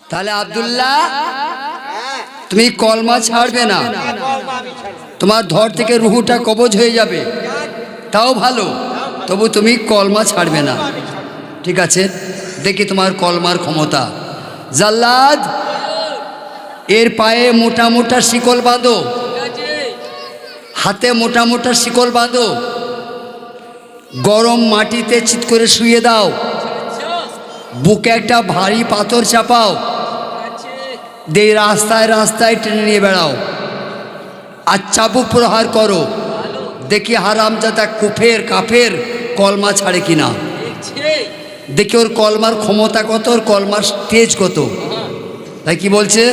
তাহলে আব্দুল্লাহ তুমি কলমা ছাড়বে না, তোমার ধর থেকে রুহুটা কবজ হয়ে যাবে, তাও ভালো, তবু তুমি কলমা ছাড়বে না। ঠিক আছে, দেখি তোমার কলমার ক্ষমতা। জাল্লাদ, এর পায়ে মোটা মোটা শিকল বাঁধো, হাতে মোটা মোটা শিকল বাঁধো, গরম মাটিতে চিৎ করে শুয়ে দাও, বুকে একটা ভারী পাথর চাপাও, দিয়ে রাস্তায় রাস্তায় টেনে নিয়ে বেড়াও, আর চাবুক প্রহার করো, দেখি হারামজাদা কুফের কাফের কলমা ছাড়ে কিনা, দেখি ওর কলমার ক্ষমতা কত, ওর কলমার তেজ কত। তাই কি বলছে?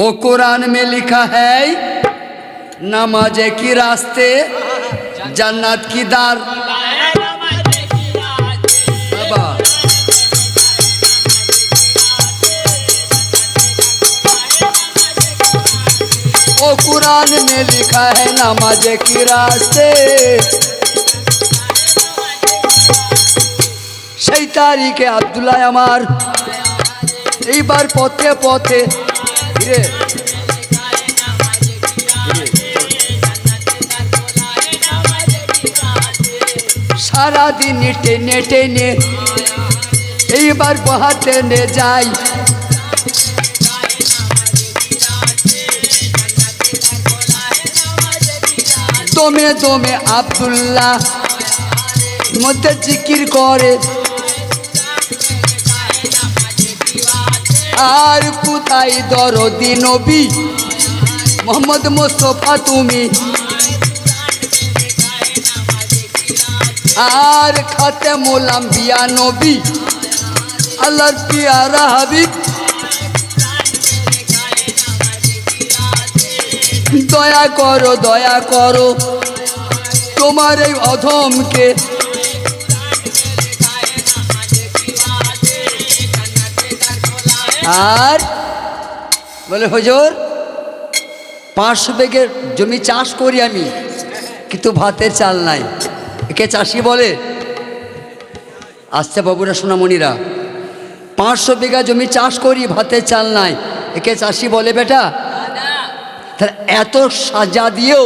ও कुरान में लिखा है नमाज़े की रास्ते जन्नत की दार। ओ कुरान में लिखा है नमाज़े की रास्ते সেই তারিখে আব্দুল্লাহ আমার এইবার পথে পথে ধীরে সারাদিন টেনে টেনে এইবার বহাতে নে যাই, দমে দমে আব্দুল্লাহ মধ্যে জিকির করে, আর কোথায় দরদি নবী মোহাম্মদ মুস্তাফা তুমি, আর খাতেমুল আম্বিয়া নবী আল্লাহর পিয়ারা হাবিব, দয়া করো দয়া করো তোমার এই অধমকে, আর বলে হুজুর 500 বিঘে জমি চাষ করি আমি, কিন্তু ভাতের চাল নাই। একে চাষি বলে? আসছে বাবুরা সোনামণিরা, 500 বিঘা জমি চাষ করি ভাতের চাল নাই, একে চাষি বলে বেটা? তাহলে এত সাজা দিয়েও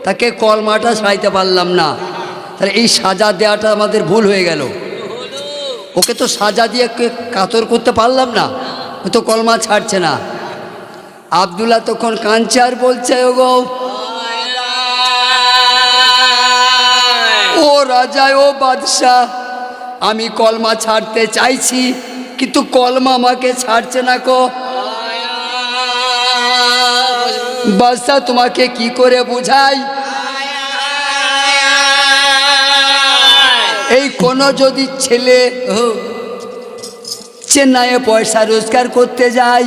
তাকে কলমাটা ছাড়াইতে পারলাম না, তাহলে এই সাজা দেওয়াটা আমাদের ভুল হয়ে গেল। ওকে তো সাজা দিয়ে কাতর করতে পারলাম না, ও তো কলমা ছাড়ছে না। আব্দুল্লাহ তখন কাঁদছে আর বলছে, ওগো ও রাজা, ও বাদশাহ, আমি কলমা ছাড়তে চাইছি, কিন্তু কলমা আমাকে ছাড়ছে না কো। বাদশাহ তোমাকে কি করে বুঝাই? এই কোনো যদি ছেলে চেন্নাইয়ে পয়সা রোজগার করতে যায়,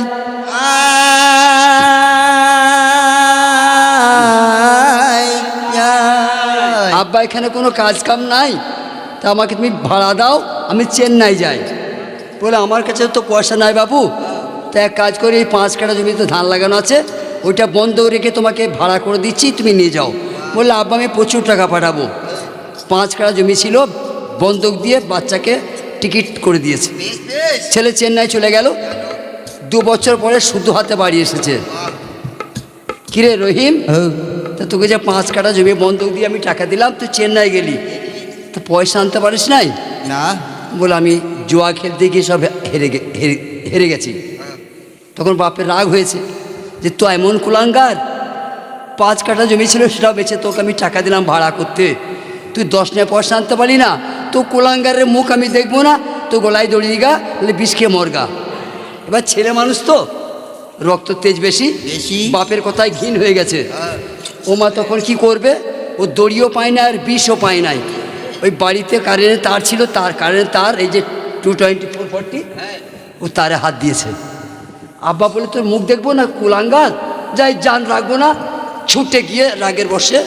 আব্বা এখানে কোনো কাজ কাম নাই, তা আমাকে তুমি ভাড়া দাও, আমি চেন্নাই যাই। বলে আমার কাছে তো পয়সা নাই বাবু, তা এক কাজ করি, এই 5 কাঠা জমিতে ধান লাগানো আছে, ওইটা বন্ধ রেখে তোমাকে ভাড়া করে দিচ্ছি, তুমি নিয়ে যাও। বললে আব্বা আমি প্রচুর টাকা পাঠাবো। 5 কাঠা জমি ছিল, বন্ধক দিয়ে বাচ্চাকে টিকিট করে দিয়েছে, ছেলে চেন্নাই চলে গেল। 2 বছর পরে শুধু হাতে বাড়ি এসেছে। কিরে রহিম, তা তোকে যে 5 কাঠা জমি বন্ধক দিয়ে আমি টাকা দিলাম, তুই চেন্নাই গেলি, তো পয়সা আনতে পারিস নাই? না। বলে আমি জুয়া খেলতে গিয়ে সব হেরে গেছি। তখন বাপের রাগ হয়েছে যে তো এমন কুলাঙ্গার, 5 কাঠা জমি ছিল সেটাও বেচে তোকে আমি টাকা দিলাম ভাড়া করতে, তুই 10 টাকা পয়সা আনতে পারি না, তো কুলাঙ্গারের মুখ আমি দেখবো না, তো গলায় দড়িয়ে গা, বলে বিষ খেয়ে মরগা। এবার ছেলে মানুষ তো রক্ত তেজ বেশি, বাপের কথায় ঘিন হয়ে গেছে। ও মা তখন কি করবে, ও দড়িও পায় না আর বিষও পায় নাই। ওই বাড়িতে কারেন্টের তার ছিল, তার কারেন্টের তার এই যে 224/40, ও তারে হাত দিয়েছে। আব্বা বলে তোর মুখ দেখবো না কুলাঙ্গার, যাই জান রাখবো না, ছুটে গিয়ে রাগের বসে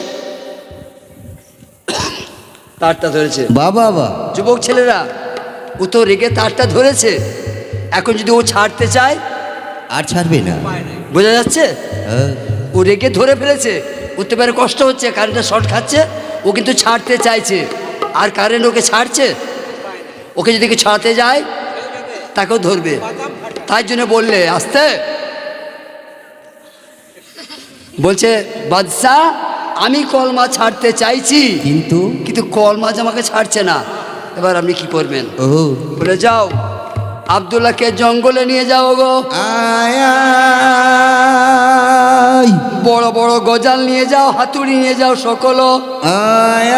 তারটা ধরেছে। বাবা যুবক ছেলেরা, ও তো রেগে তারটা ধরেছে, এখন যদি ও ছাড়তে চায় আর ছাড়বে না, বোঝা যাচ্ছে? ও রেগে ধরে ফেলেছে, উঠতে পারে কষ্ট হচ্ছে, কারেন্টটা শর্ট খাচ্ছে, ও কিন্তু ছাড়তে চাইছে, আর কারেন্ট ওকে ছাড়ছে? ওকে যদি ছাড়াতে যায় তাকেও ধরবে। তাই জন্য বললে আসতে বলছে বাদশাহ আমি কলমা ছাড়তে চাইছি, কিন্তু কিন্তু কলমা যে আমাকে ছাড়ছে না। এবার আপনি কি করবেন? ও বলে যাও আব্দুল্লাহকে জঙ্গলে নিয়ে যাও গো, আয় আয় বড় বড় গজাল নিয়ে যাও, হাতুড়ি নিয়ে যাও, সকল আয়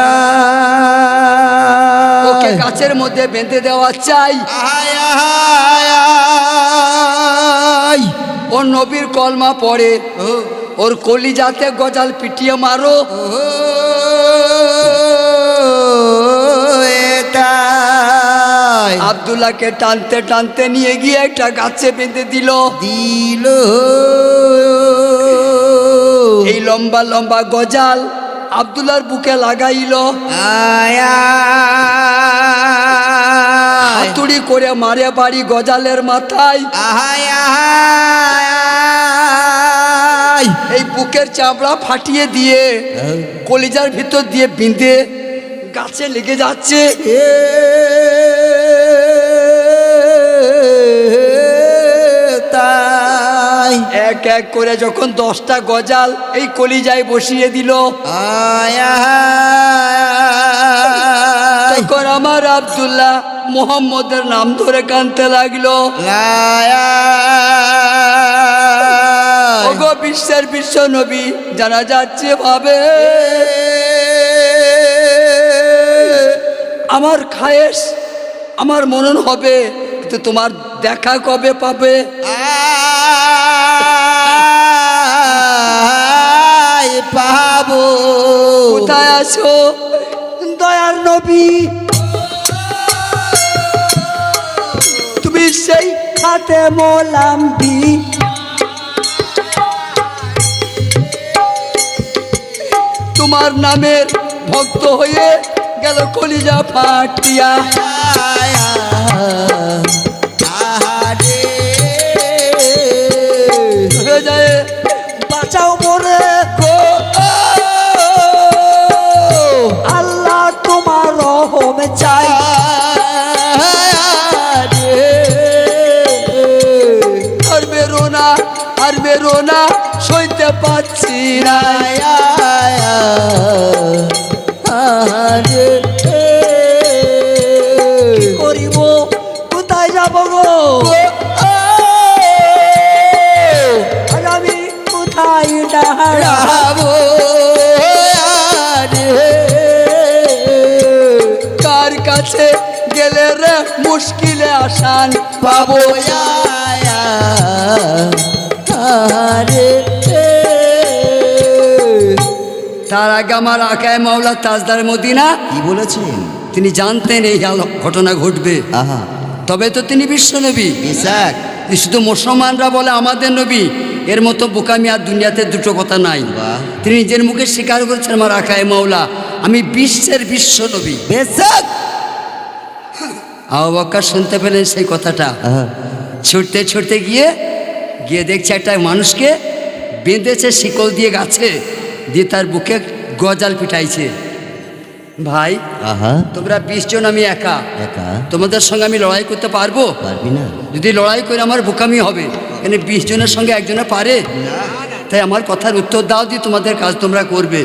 ওকে গাছের মধ্যে বেঁধে দেওয়া চাই। আয় আয় ওর নবীর কলমা পড়ে ওর কলিজাতে গজাল পিটিয়ে মারো। এটাই আব্দুল্লাহকে টানতে টানতে নিয়ে গিয়ে একটা গাছে বেঁধে দিল। দিল এই লম্বা লম্বা গজাল আব্দুল্লাহর বুকে লাগাইল, আয় আয় হাতুড়ি করে মারে বাড়ি গজালের মাথায়। আয় আয় এই বুকের চামড়া ফাটিয়ে দিয়ে কলিজার ভিতর দিয়ে বিঁধে গাছে লেগে যাচ্ছে। তাই এক এক করে যখন 10টা গজাল এই কলিজায় বসিয়ে দিল, আয় তখন আমার আব্দুল্লাহ মোহাম্মদের নাম ধরে কানতে লাগলো, ওগো বিশ্বের বিশ্ব নবী জানা যাচ্ছে ভাবে আমার খায়েশ আমার মনন হবে, কিন্তু তোমার দেখা কবে পাবে? পাবো কোথায় আছো দয়ার নবী? তুমি সেই খাতে মোলাম্বি, তোমার নামের ভক্ত হয়ে গেল কলিজা ফাটিয়া। হয়ে যায় বাঁচাও মোরে গো আল্লাহ তোমার রহম চাই। আর বেরো না আর বেরো না সইতে পারছি না। কি করিব কোথায় যাব গো? আর আমি কোথায় দাঁড়াবো? কার কাছে গেলে রে মুশকিলে আসান পাবো? তার আগে আমার আকায় মাওলা তাজদার মদিনা কি বলেছেন? তিনি জানতেন এই ঘটনা ঘটবে, আহা তবে তো তিনি বিশ্ব নবী। বিশাক শুধু মুসলমানরা বলে আমাদের নবী, এর মতো বোকামি আর দুনিয়াতে দুটো কথা নাই। বাহ। তিনি নিজের মুখে স্বীকার করেছেন আমার আকায় মাওলা আমি বিশ্বের বিশ্ব নবী। বিশাক আবু বকর শুনতে পেলেন সেই কথাটা, ছুটতে ছুটতে গিয়ে দেখছে একটা মানুষকে বেঁধেছে শিকল দিয়ে গাছে, দিয়ে তার বুকে গজাল পিটাইছে। ভাই আহা তোমরা 20 জন, আমি একা, একা তোমাদের সঙ্গে আমি লড়াই করতে পারবো? পারবি না। যদি লড়াই করে আমার বোকামি হবে, এখানে 20 জনের সঙ্গে একজনে পারে? তাই আমার কথার উত্তর দাও, দিয়ে তোমাদের কাজ তোমরা করবে।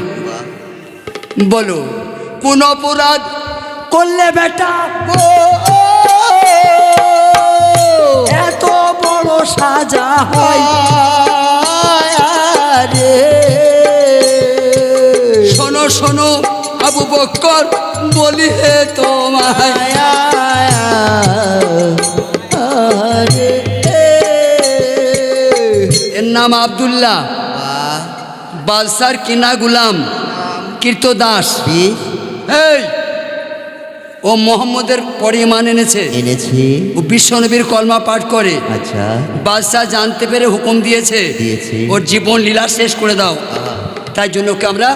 বলো কোন অপরাধ করলে বেটা এত বড় সাজা হয়? শোনো শোনো আবু বকর বলি হে তোমায়, এর নাম আব্দুল্লাহ, বাদশার কিনা গুলাম, কীর্তদাস। এই ও মোহাম্মদের পরে ঈমান এনেছে, ও বিশ্বনবীর কলমা পাঠ করে। আচ্ছা বাদশাহ জানতে পেরে হুকুম দিয়েছে ওর জীবন লীলা শেষ করে দাও। তাই জন্য ওকে আমরা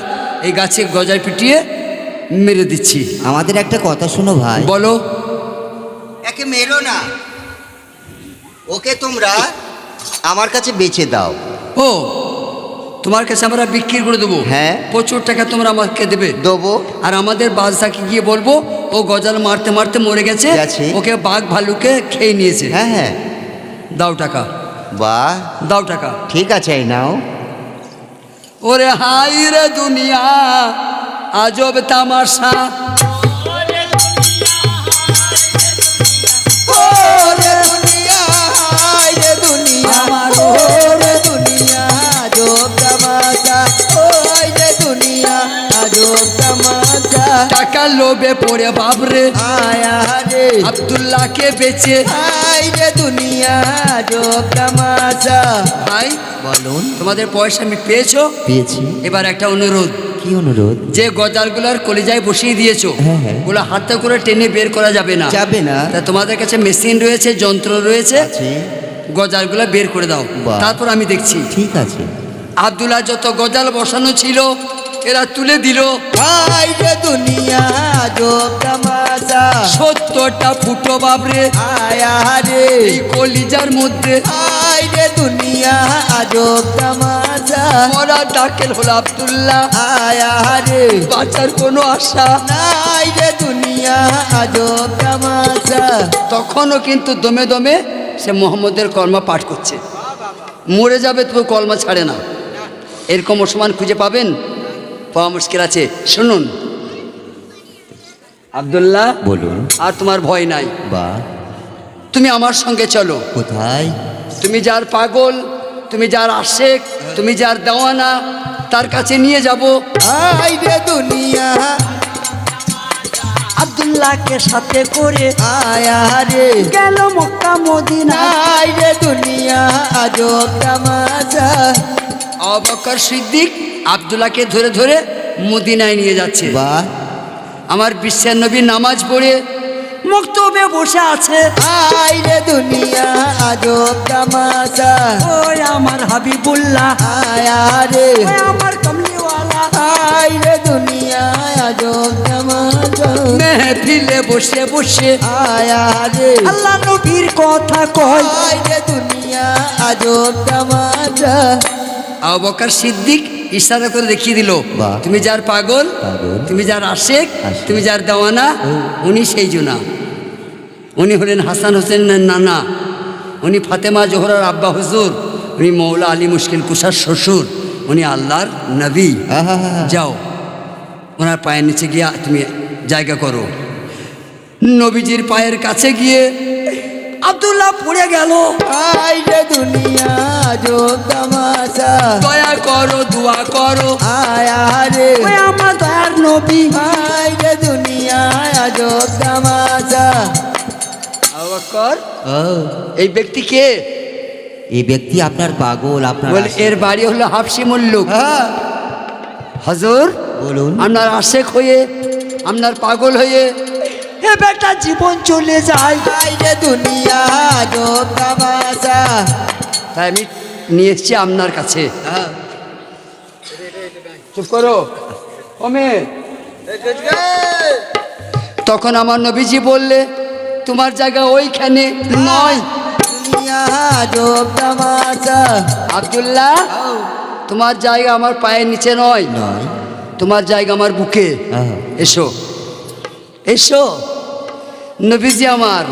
এই গাছে গজায় পিটিয়ে মেরে দিচ্ছি। আমাদের একটা কথা শোনো ভাই। বলো। একে মেরো না, ওকে তোমরা আমার কাছে বেচে দাও। ও তোমার কাছে আমরা বিক্রি করে দেবো? হ্যাঁ। প্রচুর টাকা তোমরা আমাকে দেবে? দেবো। আর আমাদের বাদশাকে গিয়ে বলবো ও গজাল মারতে মারতে মরে গেছে, গেছে। ওকে বাঘ ভালুকে খেয়ে নিয়েছে। হ্যাঁ হ্যাঁ, দাও টাকা, বাহ, দাও টাকা। ঠিক আছে, এই নাও। ওরে হাই রে দুনিয়া আজব তামাশা, ওরে দুনিয়া, হায় রে দুনিয়া, আমার ওরে দুনিয়া, আজব তামাশা, ওই রে দুনিয়া, আজব তামাশা। টাকা লোভে পড়ে বাবরে আয়া রে, আব্দুল্লাহকে বেচে। হায় রে দুনিয়া, আজব তামাশা। ভাই বলুন। তোমাদের পয়সা আমি পেয়েছো, পেয়েছি। এবার একটা অনুরোধ, কি অনুরোধ? যে গজালগুলোর কলিজায় বসিয়ে দিয়েছো হ্যাঁ, হ্যাঁ। ওগুলো হাতে করে টেনে বের করা যাবে না। যাবে না। তা তোমাদের কাছে মেশিন রয়েছে, যন্ত্র রয়েছে, আছে। গজালগুলো বের করে দাও, বাহ। তারপর আমি দেখছি। ঠিক আছে। আব্দুল্লাহ যত গজাল বসানো ছিল এরা তুলে দিল। হায় রে দুনিয়া, আজব তামাশা। 70টা ফুটো বাবরে আয়া রে, এই কলিজার মধ্যে। হায় রে দুনিয়া, আজব তামাশা। মরা ডাকেল হলো আব্দুল্লাহ, আয়া রে, বাঁচার কোনো আশা নাই রে দুনিয়া, আজব তামাশা। তখনও কিন্তু দমে দমে সে মোহাম্মদের কলমা পাঠ করছে। মরে যাবে তবু কলমা ছাড়ে না। এরকম ওসমান খুঁজে পাবেন? পাওয়া মুশকিল আছে। শুনুন আব্দুল্লাহ, বলুন। আর তোমার ভয় নাই, বা, তুমি আমার সঙ্গে চলো। কোথায়? তুমি যার পাগল, তুমি যার আশেক, তুমি যার দেওয়ানা, তার কাছে নিয়ে যাব। হায় রে দুনিয়া, আব্দুল্লাহকে সাথে করে আয়া রে, গেল মক্কা মদিনা। হায় রে দুনিয়া, আজব তামাশা। আবু বকর সিদ্দিক আব্দুল্লাহকে ধরে ধরে মদিনায় নিয়ে যাচ্ছে। বাহ, আমার বিশ্বের নবী নামাজ পড়ে মক্তবে বসে আছে। হায় রে দুনিয়া, আজব তামাশা। ওই আমার হাবিবুল্লাহ, আয়া রে, ওই আমার কমলিওয়ালা হায় রে দুনিয়া, আজব তামাশা। মেহফিলে বসে বসে আয়া রে, আল্লাহ নবীর কথা কয়। হায় রে দুনিয়া, আজব তামাশা। আবু বকর সিদ্দিক ইশারা করে দেখিয়ে দিল, বাহ। তুমি যার পাগল, পাগল। তুমি যার আশেক, আশেক। তুমি যার দেওয়ানা, উনি সেই জনা। উনি হলেন হাসান হোসেনের নানা, উনি ফাতেমা জোহরার আব্বা হুজুর, উনি মৌলা আলী মুশকিল কুশার শ্বশুর, উনি আল্লাহর নবী। আহা, যাও ওনার পায়ের নিচে গিয়ে তুমি জায়গা করো। নবীজির পায়ের কাছে গিয়ে আব্দুল্লাহ পড়ে গেল। হায় রে দুনিয়া, আজব তামাশা। দয়া করো, দোয়া করো, আয়া রে, ওই আমার দয়ার নবী। হায় রে দুনিয়া, আজব তামাশা। আবু বকর, ও, এই ব্যক্তি কে? এই ব্যক্তি আপনার পাগল, আপনার বলে আশেক। এর বাড়ি হলো হাফসি মুল্লুক। হ্যাঁ, হুজুর, বলুন। আপনার আশেক হয়ে, আপনার পাগল হয়ে এ বেটা জীবন চলে যায়। হায় রে দুনিয়া, আজব তামাশা। তাই আমি নিয়ে এসছি আপনার কাছে। হ্যাঁ। চুপ করো ওমে। তখন আমার নবীজি বললে, তোমার জায়গা ওইখানে নয়। দুনিয়া, আজব তামাশা। আব্দুল্লাহ, তোমার জায়গা আমার পায়ের নিচে নয়, নয়। তোমার জায়গা আমার বুকে। হ্যাঁ। এসো এসো। নবীজি আমার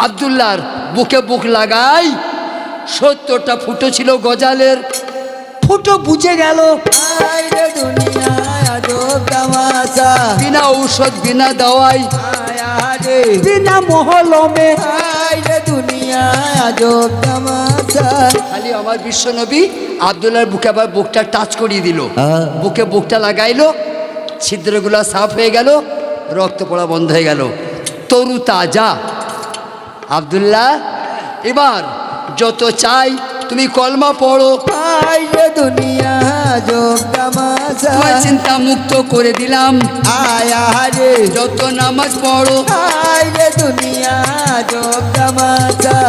আব্দুল্লাহর বুকে বুক লাগাই। 70টা ফুটো ছিল গজালের, ফুটো বুঝে গেল। হায় রে দুনিয়া, আজব তামাশা। বিনা ঔষধ, বিনা দাওয়াই, আয়া রে, বিনা মহলমে, হায় রে দুনিয়া, আজব তামাশা। খালি আমার বিশ্ব নবী আব্দুল্লাহর বুকে আবার বুকটা টাচ করিয়ে দিল। হ্যাঁ। বুকে বুকটা লাগাইলো, ছিদ্রগুলো সাফ হয়ে গেল, রক্ত পড়া বন্ধ হয়ে গেল, তরু তাজা। আব্দুল্লাহ, এবার যত চাই তুমি কলমা পড়ো, হায় রে দুনিয়া, আজব তামাশা। তোমার চিন্তা মুক্ত করে দিলাম। আয়া রে, যত নামাজ পড়ো, হায় রে দুনিয়া, আজব তামাশা।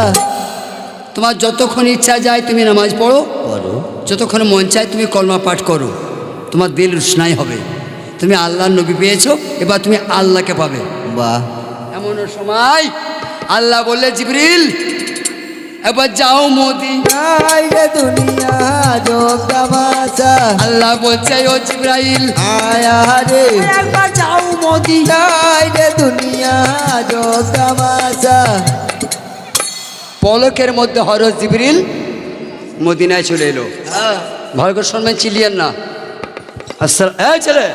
তোমার যতক্ষণ ইচ্ছা যায় তুমি নামাজ পড়ো, পড়ো। যতক্ষণ মন চায় তুমি কলমা পাঠ করো, তোমার দিল রুশনাই হবে। তুমি আল্লাহর নবী পেয়েছো, এবার তুমি আল্লাহকে পাবে। বাহ, এমন সময় আল্লাহ বললে, জিবরিল এবার যাও মোদি। নাই রে দুনিয়া যোগ তামাশা, আল্লাহ বলছে ও জিবরাইল আয়া রে একবার যাও মোদি। নাই রে দুনিয়া যোগ তামাশা। পলকের মধ্যে হযরত জিবরিল মদিনায় চলে এলো। ভালো করে শুনবেন, চিলিয়েন না। এই ছেলে,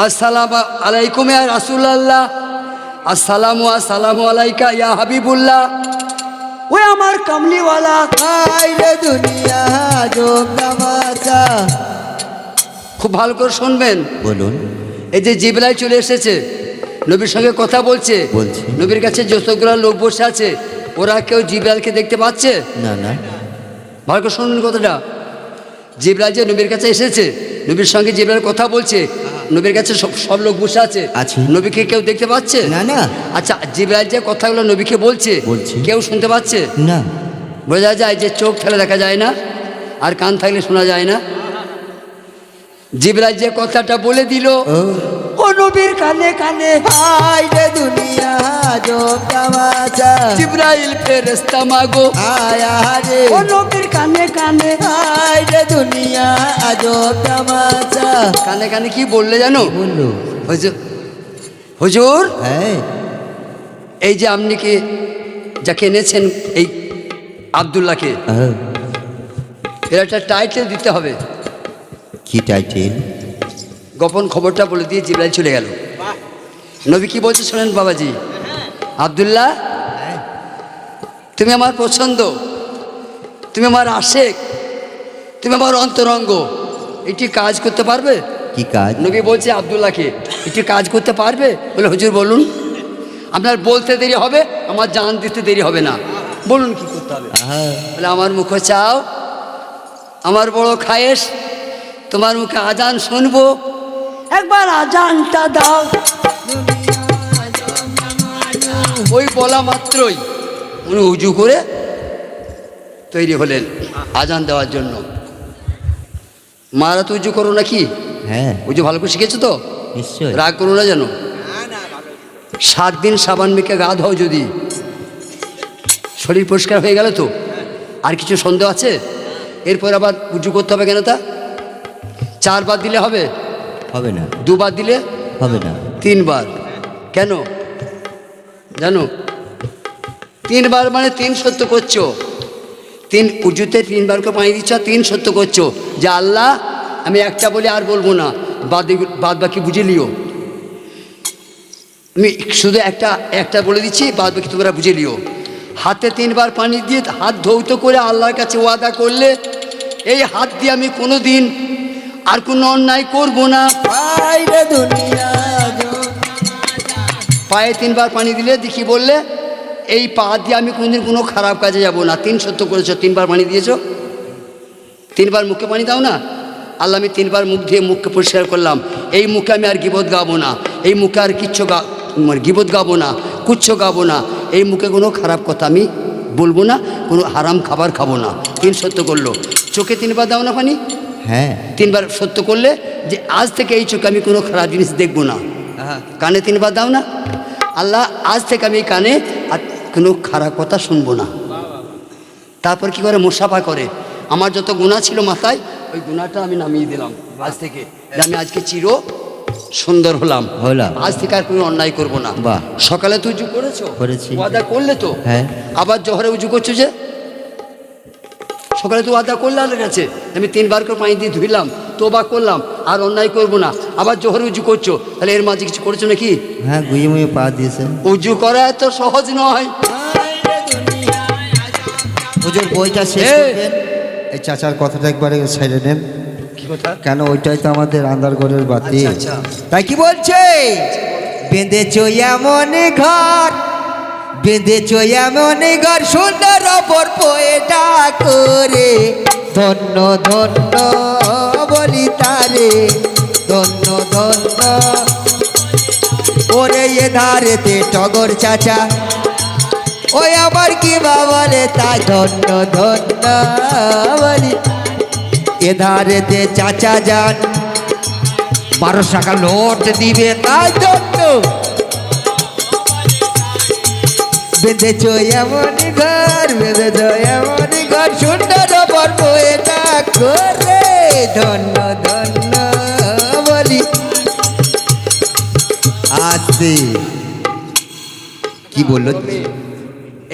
আসসালামু আলাইকুম ইয়া রাসূলুল্লাহ, আসসালামু আলাইকা ইয়া হাবিবুল্লাহ। ওই আমার কামলিওয়ালা। নাই রে দুনিয়া যোগ তামাশা। খুব ভালো করে শুনবেন। বলুন। এই যে জিবরাইল চলে এসেছে, নবীর সঙ্গে কথা বলছে। নবীর কাছে যতগুলো লোক বসে আছে, ওরা কেউ জিবরাইলকে দেখতে পাচ্ছে? না না। ভালো করে শুনুন কথাটা। জিবরাইল যে নবীর কাছে এসেছে, নবীর সঙ্গে জিবরাইল কথা বলছে, নবীর কাছে সব লোক বসে আছে, নবীকে কেউ দেখতে পাচ্ছে? না না। আচ্ছা, জিবরাইল যে কথাগুলো নবীকে বলছে কেউ শুনতে পাচ্ছে? না। বোঝা যায় যে চোখ থাকলে দেখা যায় না, আর কান থাকলে শোনা যায় না। জিবরাইল যে কথাটা বলে দিল ও নবীর কানে কানে। হাই রে দুনিয়া যোগ তামাশা। জিবরাইল ফেরেশতা মাগো আয়া রে ও নবীর কানে কানে। হাই রে দুনিয়া যোগ তামাশা। কানে কানে কি বললে জানো? বললো হুজুর, হ্যাঁ, এই যে আপনি কি যাকে এনেছেন এই আব্দুল্লাহকে, এর একটা টাইটেল দিতে হবে। কি টাইটেল? গোপন খবরটা বলে দিয়ে জিবরাইল চলে গেল। নবী কি বলছে শোনেন বাবাজি। আব্দুল্লাহ, তুমি আমার পছন্দ, তুমি আমার আশেক, তুমি আমার অন্তরঙ্গ। এটি কাজ করতে পারবে? কি কাজ? নবী বলছে আব্দুল্লাহকে, এটি কাজ করতে পারবে? বলে হুজুর বলুন। আপনার বলতে দেরি হবে, আমার জান দিতে দেরি হবে না, বলুন কি করতে হবে। বলে আমার মুখে চাও, আমার বড় খায়েশ, তোমার মুখে আজান শুনবো, একবার আজানটা দাও। ওই বলা মাত্রই উনি উজু করে তৈরি হলেন আজান দেওয়ার জন্য। মারা তো উজু করো নাকি? হ্যাঁ, উজু ভালো করে শিখেছো তো? নিশ্চয়। রাগ করো না যেন। 7 দিন সাবান মেখে গা ধোও, যদি শরীর পরিষ্কার হয়ে গেল তো আর কিছু সন্দেহ আছে? এরপর আবার উজু করতে হবে কেন? তা 4 বার দিলে হবে? হবে না। 2 বার দিলে হবে না। 3 বার। কেন জানো? 3 বার মানে 3 সত্য করছো। 3 উজুতে 3 বার করে পানি দিচ্ছ, 3 সত্য করছো যে আল্লাহ আমি একটা বলে আর বলবো না, বাদ বাকি বুঝে লিও। আমি শুধু একটা বলে দিচ্ছি, বাদ বাকি তোমরা বুঝে লিও। হাতে 3 বার পানি দিয়ে হাত ধৌত করে আল্লাহর কাছে ওয়াদা করলে, এই হাত দিয়ে আমি কোনো দিন আর কোনো অন্যায় করব না। পায়ে 3 বার পানি দিলে দেখি বললে, এই পা দিয়ে আমি কোনোদিন কোনো খারাপ কাজে যাব না। 3 সত্য করেছো, 3 বার পানি দিয়েছো। 3 বার মুখে পানি দাও না। আল্লাহ আমি 3 বার মুখ দিয়ে মুখকে পরিষ্কার করলাম, এই মুখে আমি আর গীবত গাবো না, এই মুখে আর কিচ্ছু গীবত গাবো না, কুচ্ছ গাবো না, এই মুখে কোনো খারাপ কথা আমি বলবো না, কোনো হারাম খাবার খাবো না। 3 সত্য করলো। চোখে 3 বার দাও না পানি? হ্যাঁ। 3 বার সত্য করলে যে আজ থেকে এই চোখে আমি কোনো খারাপ জিনিস দেখবো না। কানে 3 বার দাও না, আল্লাহ আজ থেকে আমি এই কানে আর কোনো খারাপ কথা শুনবো না। তারপর কি করে? মুসাফা করে। আমার যত গুনাহ ছিল মাথায়, ওই গুনাহটা আমি নামিয়ে দিলাম আজ থেকে, যে আমি আজকে চির সুন্দর হলাম, আজ থেকে আর কোনো অন্যায় করবো না। সকালে তো উজু করেছো? করেছি। ওয়াদা করলে তো? হ্যাঁ। আবার জোহরে উজু করছো যে? সকালে তো ওয়াদা করলে আল্লাহর কাছে, আমি 3 বার করে পানি দিয়ে ধুইলাম, তোবা করলাম, আর অন্যায় করবো না। আবার জোহরে উজু করছো, তাহলে এর মাঝে কিছু করেছো নাকি? হ্যাঁ, গুয়ে মুয়ে পা দিয়েছেন। উজু করা এত সহজ নয়। হুজুর বইটা শেষ করবেন। এই চাচার কথাটা একবারে সাইডে নেন। কি কথা? কেন? ওইটাই তো আমাদের আন্দারগড়ের বাতি। আচ্ছা। তাই কি বলছে? বেঁধেছ এমন ঘর, বেঁধেছ এমন ঘর, সুন্দর অপর পোয়েটা করে, ধন্য ধন্য বলি তারে, ধন্য ধন্য। ওরে এ ধারেতে টগর চাচা, ওই আবার কি বলে তাই, ধন্য ধন্য বলি। এ ধারেতে চাচা যান, 12 টাকা নোট দিবে তাই ধন্য বেঁধেছ এমনই ঘর, বেঁধেছ এমনই ঘর, সুন্দর পর্ব এটা করে ধন্য ধন্য বলি। আসতে কি বললো?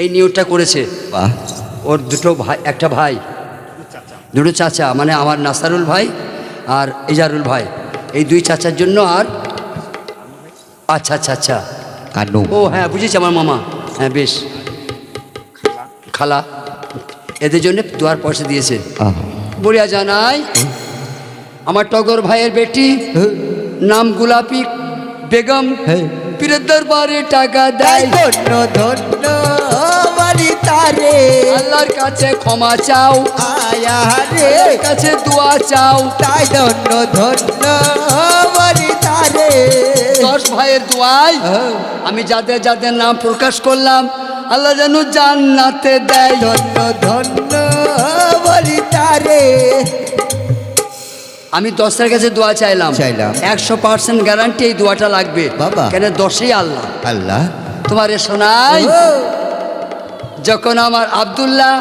এই নিয়োগটা করেছে। বাহ, ওর দুটো ভাই, একটা ভাই, দুটো চাচা, মানে আমার নাসারুল ভাই আর ইজারুল ভাই, এই দুই চাচার জন্য। আর আচ্ছা আচ্ছা আচ্ছা, কানু ও হ্যাঁ বুঝেছি, আমার মামা, হ্যাঁ বেশ, খালা, এদের জন্য দুয়ার পয়সা দিয়েছে। বলিয়া জানাই আমার টগর ভাইয়ের বেটি, নাম গোলাপি বেগম, পীরের দরবারে টাকা দেয়। ধন্য ধন্য বলি তারে, আল্লাহর কাছে ক্ষমা চাও, আয়া রে আল্লাহর কাছে দোয়া চাও। তাই ধন্য ধন্য বলি তারে। 10 ভাইয়ের দোয়ায় আমি যাদের যাদের নাম প্রকাশ করলাম, আল্লাহ যেন জান্নাতে দেয়। ধন্য ধন্য বলি তারে। আমি 10-এর কাছে দোয়া চাইলাম, চাইলাম। 100% গ্যারান্টি এই দোয়াটা লাগবে বাবা। কেন 10ই আল্লাহ। আল্লাহ তোমারে শোনাই, যখন আমার আব্দুল্লাহ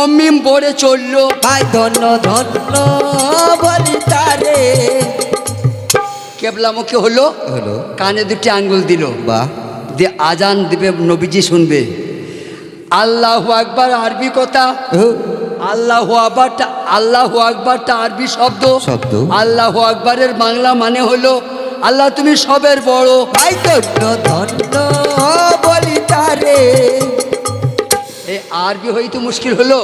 অমিম পড়ে চললো, ভাই ধন্য ধন্য বলি তারে। কেবলামুখী হলো, হলো কানে দুটি আঙ্গুল দিল, বাহ, দিয়ে আজান দিবে, নবীজি শুনবে। আল্লাহু আকবার আরবি কথা, আল্লাহু আকবারটা, আল্লাহু আকবারটা আরবি শব্দ। শব্দ। আল্লাহু আকবারের বাংলা মানে হলো আল্লাহ তুমি সবের বড়। ভাই ধন্য ধন্য বলি তারে। এই আরবি হইতে মুশকিল হলো,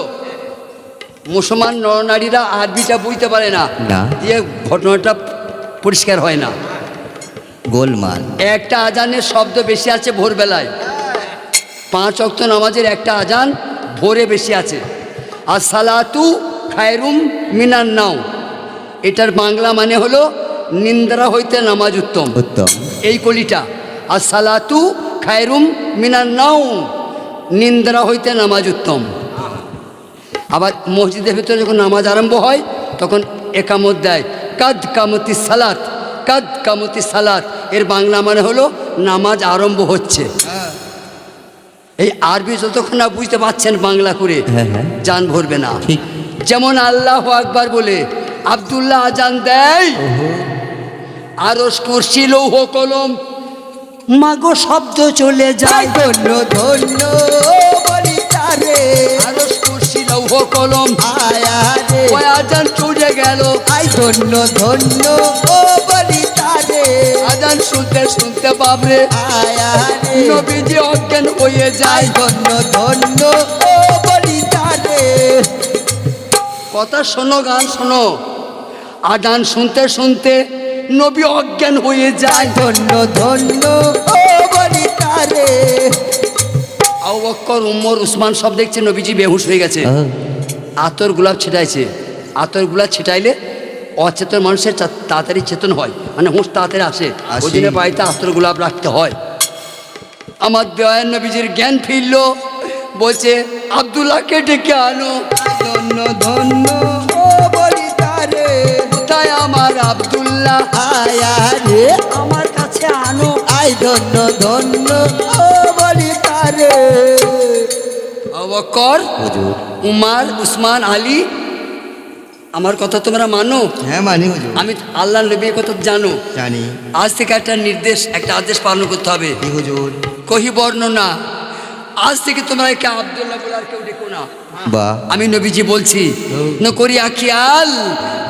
মুসলমান নরনারীরা আরবিটা বুঝতে পারে না, না। দিয়ে ঘটনাটা পরিষ্কার হয় না। গোলমাল। একটা আজানের শব্দ বেশি আছে ভোরবেলায়, 5 ওয়াক্ত নামাজের একটা আজান ভোরে বেশি আছে। আর সালাতু খায়রুম মিনান নাও, এটার বাংলা মানে হলো নিন্দ্রা হইতে নামাজ উত্তম। উত্তম। এই কলিটা, আর সালাতু খায়রুম মিনান নাও, নিন্দ্রা হইতে নামাজ উত্তম। আবার মসজিদের ভিতরে যখন নামাজ আরম্ভ হয় তখন একামত দেয়, কাদ কামতি সালাত, কাদ কামতি সালাত, এর বাংলা মানে হলো নামাজ আরম্ভ হচ্ছে। এই আরবি যতক্ষণ না বুঝতে পারছেন বাংলা করে, জান ভরবে না। ঠিক। যেমন আল্লাহু আকবার বলে আব্দুল্লাহ আজান দেয়, আরশ কুরসি লৌহ কলম মাগো শব্দ চলে যায়। ধন্য ধন্য বলি তারে। আরশ কুরসি লৌহ কলম আয়া রে ওই আজান চলে গেল। আই ধন্য ধন্য ও বলি তারে। আজান শুনতে শুনতে বাবরে আয়া রে নবীজি অজ্ঞান হয়ে আই যায়। ধন্য ধন্য ও বলি তারে। কথা শোনো, গান শোনো, আজান শুনতে শুনতে নবী অজ্ঞান হয়ে যায়। ধন্য ধন্য ও বলি তারে। আবু বকর, উমর, উসমান সব দেখছে নবীজি বেহুশ হয়ে গেছে। আতর গোলাপ ছিটাইছে, আতর গোলাপ ছিটাইলে অচেতন মানুষের তাড়াতাড়ি চেতন হয়, মানে হুঁশ তাড়াতাড়ি আসে। ওই জন্য বাড়িতে আতর গোলাপ রাখতে হয়। আমার দয়ার নবীজির জ্ঞান ফিরল, বলছে আব্দুল্লাহকে ডেকে আনো। ধন্য ধন্য ও বলি তারে। কোথায় আমার আব্দুল্লাহ? আয়া রে আমার কাছে আনো। আই ধন্য ধন্য ও বলি তারে। আবু বকর, হুজুর। উমার, উসমান, আলী, আমার কথা তোমরা মানো? হ্যাঁ মানি হুজুর। আমি আল্লাহ নবীর কথা জানো। জানি। আজ থেকে একটা নির্দেশ, একটা আদেশ পালন করতে হবে। কি হুজুর? কহি বর্ণনা, আজ থেকে তোমরা একে আব্দুল্লাহ বলে আর কেউ ডেকো না। বাহ, আমি নবীজি বলছি, নকরি আখিয়াল,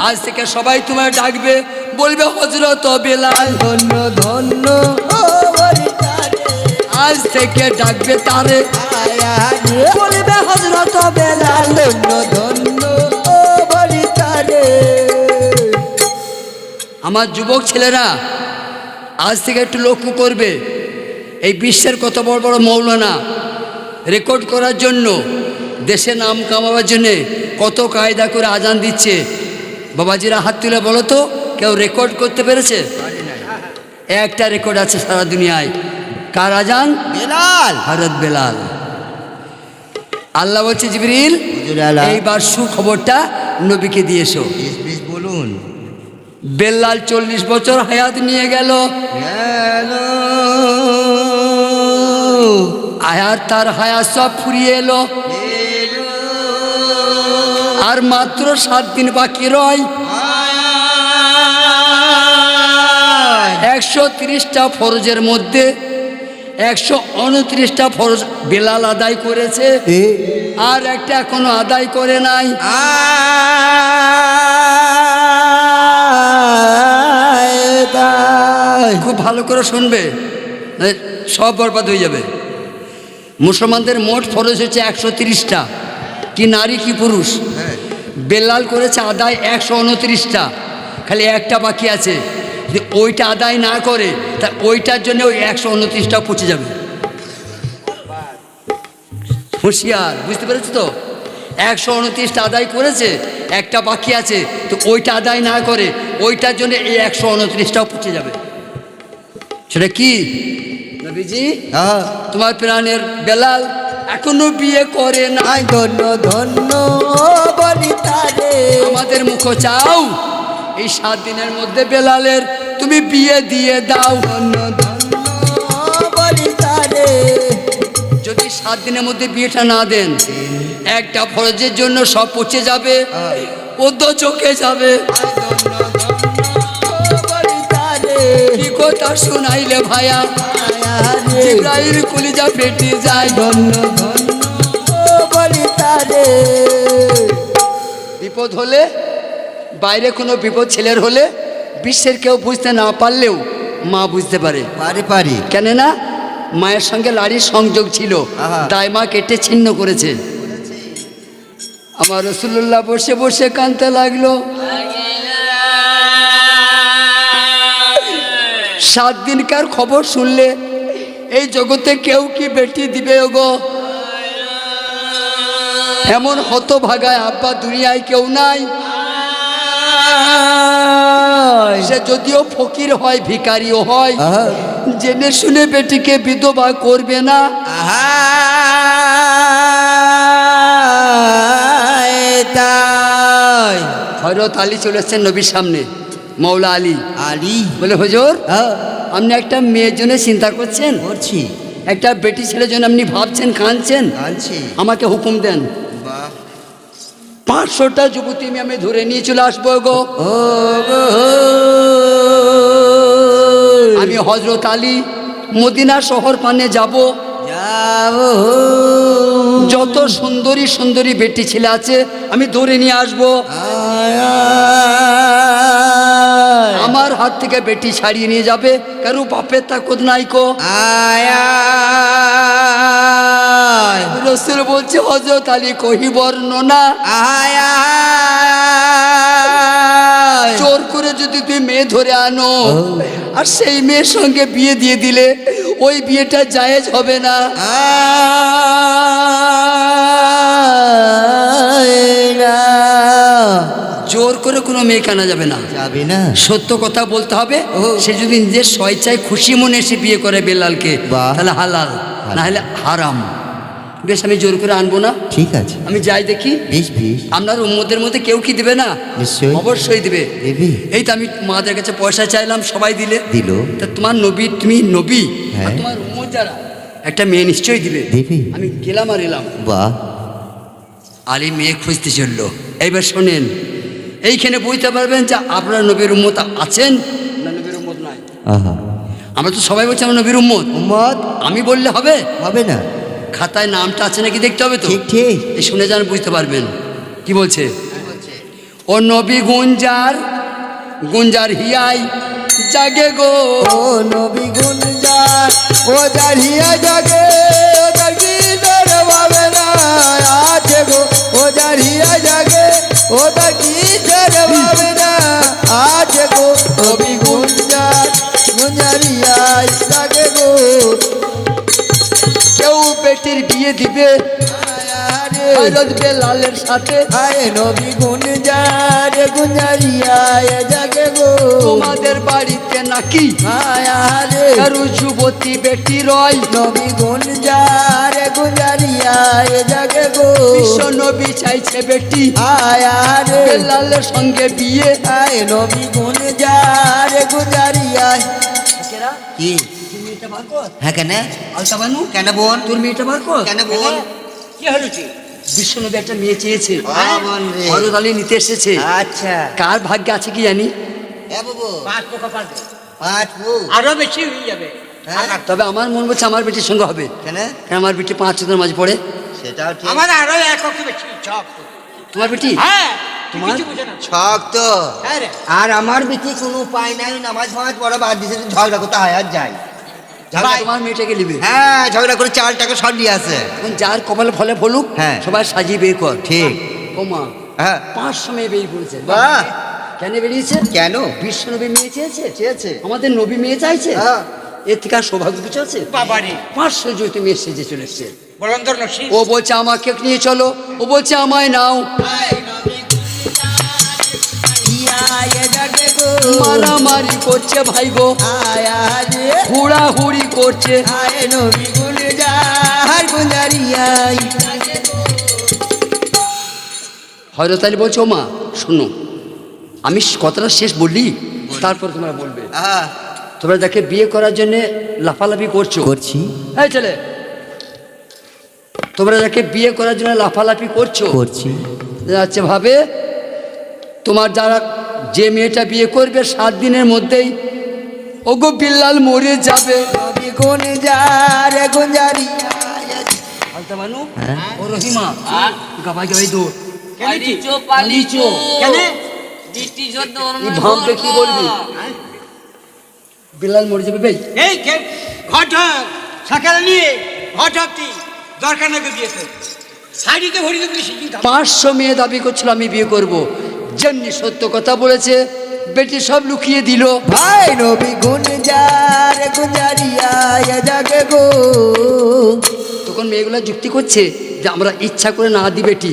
আজ থেকে সবাই তোমার ডাকবে, বলবে হযরত বেলাল। ধন্য ধন্য ও বলি তারে। আজ থেকে ডাকবে তারে, আয়া রে বলবে হযরত বেলাল। ধন্য ধন্য ও বলি তারে। আমার যুবক ছেলেরা আজ থেকে একটু লক্ষ্য করবে, এই বিশ্বের কত বড় বড় মৌলানা রেকর্ড করার জন্য, দেশে নাম কামাবার জন্যে কত কায়দা করে আজান দিচ্ছে। বাবাজিরা হাত তুলে বলো তো, কেউ রেকর্ড করতে পেরেছে? একটা রেকর্ড আছে সারা দুনিয়ায়, কার আজান? বেলাল। হযরত বেলাল। আল্লাহ বলছে জিবরিল, হুজুর আলা। এইবার সুখবরটা নবীকে দিয়ে এসো। বিশ বলুন। বেলাল 40 বছর হায়াত নিয়ে গেল। গেল আয়ার তার হায়া সব ফুরিয়ে এলো, আর মাত্র 7 দিন বাকি রয়। 130টা ফরজের মধ্যে 129টা ফরজ বেলাল আদায় করেছে, আর একটা এখনো আদায় করে নাই। খুব ভালো করে শুনবে, সব বরবাদ হয়ে যাবে। মুসলমানদের মোট ফরজ হচ্ছে 130টা, কি নারী কি পুরুষ। বেলাল করেছে আদায় 129টা, খালি একটা বাকি আছে। যদি ওইটা আদায় না করে তা ওইটার জন্য ওই 129টা পচে যাবে। হুঁশিয়ার, বুঝতে পেরেছো তো? 129টা আদায় করেছে, একটা বাকি আছে, তো ওইটা আদায় না করে ওইটার জন্য এই 129টাও পচে যাবে। সেটা কি নবীজি? তোমার প্রাণের বেলাল এখনো বিয়ে করে না। ধন্য ধন্য বলি তারে, আমাদের মুখ চাও এই 7 দিনের মধ্যে বেলালের তুমি বিয়ে দিয়ে দাও। ধন্য ধন্য বলি তারে, যদি 7 দিনের মধ্যে বিয়েটা না দেন, একটা ফরজের জন্য সব পচে যাবে, ও তো চোখে যাবে। কি কথা শুনাইলে ভাইয়া, জিবরাইল কলিজা ফেটে যায়। ধন্য ধন্য বলি তারে। বিপদ হলে, বাইরে কোনো বিপদ ছেলের হলে বিশ্বের কেউ বুঝতে না পারলেও মা বুঝতে পারে। পারি কেন না? মায়ের সঙ্গে লাড়ির সংযোগ ছিল, তাই মা কেটে ছিন্ন করেছে। আমার রাসূলুল্লাহ বসে বসে কাঁদতে লাগলো। 7 দিনকার খবর শুনলে এই জগতে কেউ কি বেটি দিবে গো? এমন হতভাগায় আব্বা দুনিয়ায় কেউ নাই। সে যদিও ফকির হয়, ভিখারিও হয়, জেনে শুনে বেটিকে বিধবা করবে না। হযরত আলী চলে এসেছেন নবীর সামনে। মৌলা আলী বলে, হুজুর আপনি একটা মেয়ের জন্য চিন্তা করছেন? করছি। একটা বেটি ছেলের জন্য আপনি ভাবছেন, কাঁদছেন? আমাকে হুকুম দেন, 500টা যুবতী আমি ধরে নিয়ে চলে আসবো গো। আমি হযরত আলী মদিনা শহর পানে যাব, যত সুন্দরী সুন্দরী বেটি ছেলে আছে আমি ধরে নিয়ে আসবো। আমার হাত থেকে বেটি ছাড়িয়ে নিয়ে যাবে, কারো বাপের তাকত নাই কো। রাসূল বলছে, হযরত আলী কহি বর্ণনা, জোর করে যদি তুই মেয়ে ধরে আনো আর সেই মেয়ের সঙ্গে বিয়ে দিয়ে দিলে ওই বিয়েটা জায়েজ হবে না। জোর করে কোনো মেয়ে কেনা যাবে না, সত্য কথা বলতে হবে। সে যদি নিজের স্বেচ্ছায় খুশি মনে এসে বিয়ে করে বেলালকে, তাহলে হালাল, না হলে হারাম। বেশ, আমি জোর করে আনবো না, ঠিক আছে? আমি যাই দেখি। আপনার উম্মতের মধ্যে কেউ কি দিবে না? অবশ্যই দিবে। এই তো আমি মাদের কাছে পয়সা চাইলাম, সবাই দিল। তা তোমার নবী, তুমি নবী, তোমার উম্মত যারা, একটা মেয়ে নিশ্চয়ই দিবে। আমি গেলাম আর এলাম। আলী মেয়ে খুঁজতে চললো। এইবার শোনেন, এইখানে বুঝতে পারবেন যে আপনার নবীর উম্মত আছেন না নবীর উম্মত নাই। আমরা তো সবাই বলছি আমরা নবীর উম্মত। আমি বললে হবে? হবে না, খাতায় নামটা আছে নাকি দেখতে হবে তো। ঠিক, এই শুনে যান, বুঝতে পারবেন। কি বলছে? ও নবী গুঞ্জার হিয়াই জাগে গো, ও নবী গুঞ্জার ও যার হিয়া জাগে, ও যার কি তোর ভাবে না আছে গো, ও যার হিয়া জাগে, ও তার কি তোর ভাবে না আছে গো, নবী গুঞ্জার হিয়াই জাগে গো। কেউ বেটির বিয়ে দিবে হযরত বেলালের সাথে, নবী গুঞ্জার গুঞ্জারিয়ায় জাগে গো। তোমাদের বাড়িতে নাকি কারো যুবতী বেটি রয়? নবী গুঞ্জার গুঞ্জারিয়ায় জাগে গো। বিশ্ব নবী চাইছে বেটি বেলালের সঙ্গে বিয়ে। নবী গুঞ্জার গুঞ্জারিয়ায় কি বার কর। হ্যাঁ কেন আলতা বানু কেন বোন তোর মেয়েটা বার কর। কেন বোন কি হয়েছে? বিশ্বনবী একটা মেয়ে চেয়েছে, হ্যাঁ, বোন রে। হযরত আলী নিতে এসেছে। আচ্ছা কার ভাগ্যে আছে কি জানি, হ্যাঁ বাবু 5 পোকা পারবে, পাঁচ বউ আরো বেশি হয়ে যাবে। হ্যাঁ তবে আমার মন বলছে আমার বেটির সঙ্গে হবে। কেন কারণ আমার বেটি 5 ওয়াক্তের নামাজ পড়ে। সেটাও ঠিক আমার আরো একক বেশি ছক। তোমার বেটি হ্যাঁ তোমার? কিছু বুঝে না। ছক তো হ্যাঁ রে, আর আমার বেটি কোনো উপায় নাই, নামাজ ফামাজ পড়া বাদ দিছে, ঝগড়া করতে হয় আর যাই ঝগড়া- তোমার মেয়েটাকে নিবে। হ্যাঁ ঝগড়া করে 4 টাকা সর নিয়ে আসে এখন যার কপালে ফলে ফলুক, হ্যাঁ। সবাই সাজিয়ে বের কর। ঠিক ও মা হ্যাঁ 500 মেয়ে বেরিয়ে পড়েছে। বাহ কেন বেরিয়েছে? কেন বিশ্বনবী মেয়ে চেয়েছে, চেয়েছে আমাদের নবী মেয়ে চাইছে। হ্যাঁ। এর থেকে আর সৌভাগ্য কিছু আছে? বাবারে 500 জ্যোতি মেয়ে সেজে চলে এসছে। বলন্দর নসিব। ও বলছে আমাকে নিয়ে চলো, ও বলছে আমায় নাও। মারামারি করছে ভাই গো, হুড়াহুড়ি করছে। হযরত আলী বলছে ও মা শোনো, আমি কথাটা শেষ বললি, তারপর তোমরা বলবে। তোমরা যাকে বিয়ে করার জন্য লাফালাফি করছো, করছি এই ছেলে, তোমরা যাকে বিয়ে করার জন্য লাফালাফি করছো, করছি যাচ্ছে ভাবে তোমার যারা যে মেয়েটা বিয়ে করবে 7 দিনের মধ্যেই ওগো বিল্লাল মরে যাবে। আলতা বানু ও রহিমা গাবাই গাবাই দৌড়। পালিচো পালিচো কেন? দৃষ্টি সদ্য এই ভাববে কি বলবি? বিল্লাল মরে যাবে ভাই। এই কে ঘটক সকালে নিয়ে ঘটক তুই দরকার নাকি দিয়েছে শাড়িতে ভরি দেবো শিখি 500 মেয়ে দাবি করছিল আমি বিয়ে করব, যেমনি সত্য কথা বলেছে বেটি সব লুকিয়ে দিল। ভাই নবী গুঞ্জার গুঞ্জারিয়া জাগে গো তখন মেয়েগুলো যুক্তি করছে যে আমরা ইচ্ছা করে না দি বেটি,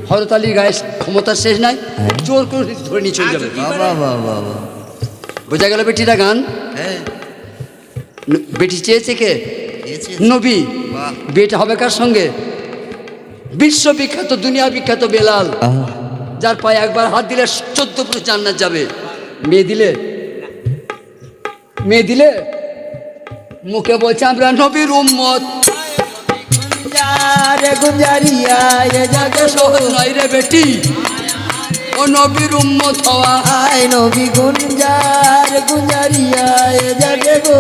হযরত আলীর গায়ে ক্ষমতা শেষ নাই, জোর করে ধরে নিয়ে চলে যাবে। বাবা বাবা বোঝা গেল বেটিটা গান। হ্যাঁ বেটি চেয়েছে কে? চেয়েছে। নবী। বাহ। বিয়েটা হবে কার সঙ্গে? বিশ্ববিখ্যাত দুনিয়া বিখ্যাত বেলাল, যার পায়ে একবার হাত দিলে 14 পুরুষ জান্নাত যাবে। মেয়ে দিলে, মেয়ে দিলে মুখে বলছে আমরা নবীর উম্মত। গুঞ্জারিয়া জাগে সহজ নয় রে বেটি, ও নবীর উম্মত হওয়া। আয় নবী গুঞ্জার গুঞ্জারিয়া জাগে গো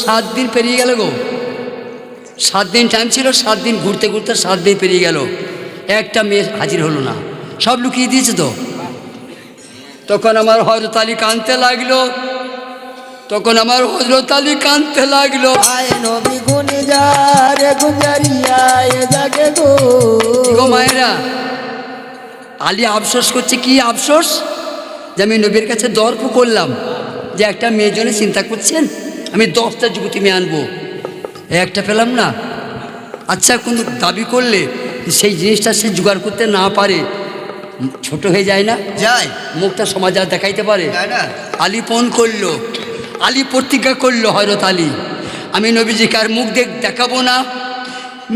7 দিন পেরিয়ে গেল গো, 7 দিন টাইম ছিল, 7 দিন ঘুরতে ঘুরতে 7 দিন পেরিয়ে গেল, একটা মেয়ে হাজির হলো না, সব লুকিয়ে দিয়েছে তো। তখন আমার হযরত আলী কাঁদতে লাগলো, তখন আমার হযরত আলী কাঁদতে লাগলো। আয় নবী গুঞ্জার গুঞ্জারিয়া জাগে গো গো মায়েরা, আলী আফসোস করছে। কি আফসোস? যে আমি নবীর কাছে দর্প করলাম যে একটা মেয়ের জন্য চিন্তা করছেন, আমি 10টা যুবতী মেয়ে আনবো, একটা পেলাম না। আচ্ছা কোনো দাবি করলে সেই জিনিসটা সে জোগাড় করতে না পারে, ছোট হয়ে যায় না? যায় মুখটা সমাজ আর দেখাইতে পারে। যায় না আলী ফোন করলো, আলী প্রতিজ্ঞা করলো, হযরত আলী আমি নবীজিকে আর মুখ দেখাবো না,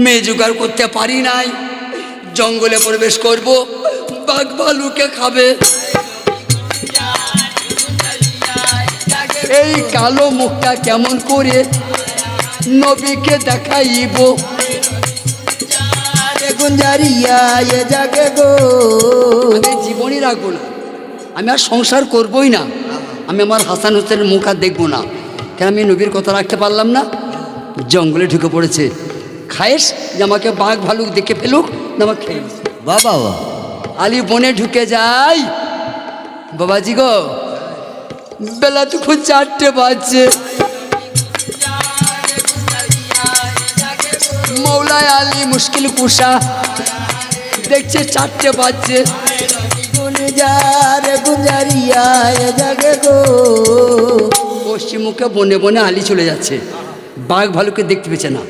মেয়ে জোগাড় করতে পারি নাই, জঙ্গলে প্রবেশ করব, বাঘ ভালুকে খাবে। এই কালো মুখটা কেমন করে নবীকে দেখাইব? গুঞ্জারিয়া জাগে গো আমি জীবনই রাখবো না, আমি আর সংসার করবই না, আমি আমার হাসান হোসেনের মুখ আর দেখবো না। কেন আমি নবীর কথা রাখতে পারলাম না। জঙ্গলে ঢুকে পড়েছে, খায়েস যে আমাকে বাঘ ভালুক দেখে ফেলুক না আমাকে খেয়ে নিক। বাবা আলী বনে ঢুকে যাই, বাবাজি গো বেলা তখন 4টে বাজছে, মৌলায় আলী মুশকিল কুশা দেখছে 4টে বাজছে। গুঞ্জার গুঞ্জারিয়া জাগে গো পশ্চিম মুখে বনে বনে আলী চলে যাচ্ছে, বাঘ ভালুকে দেখতে পেছে না।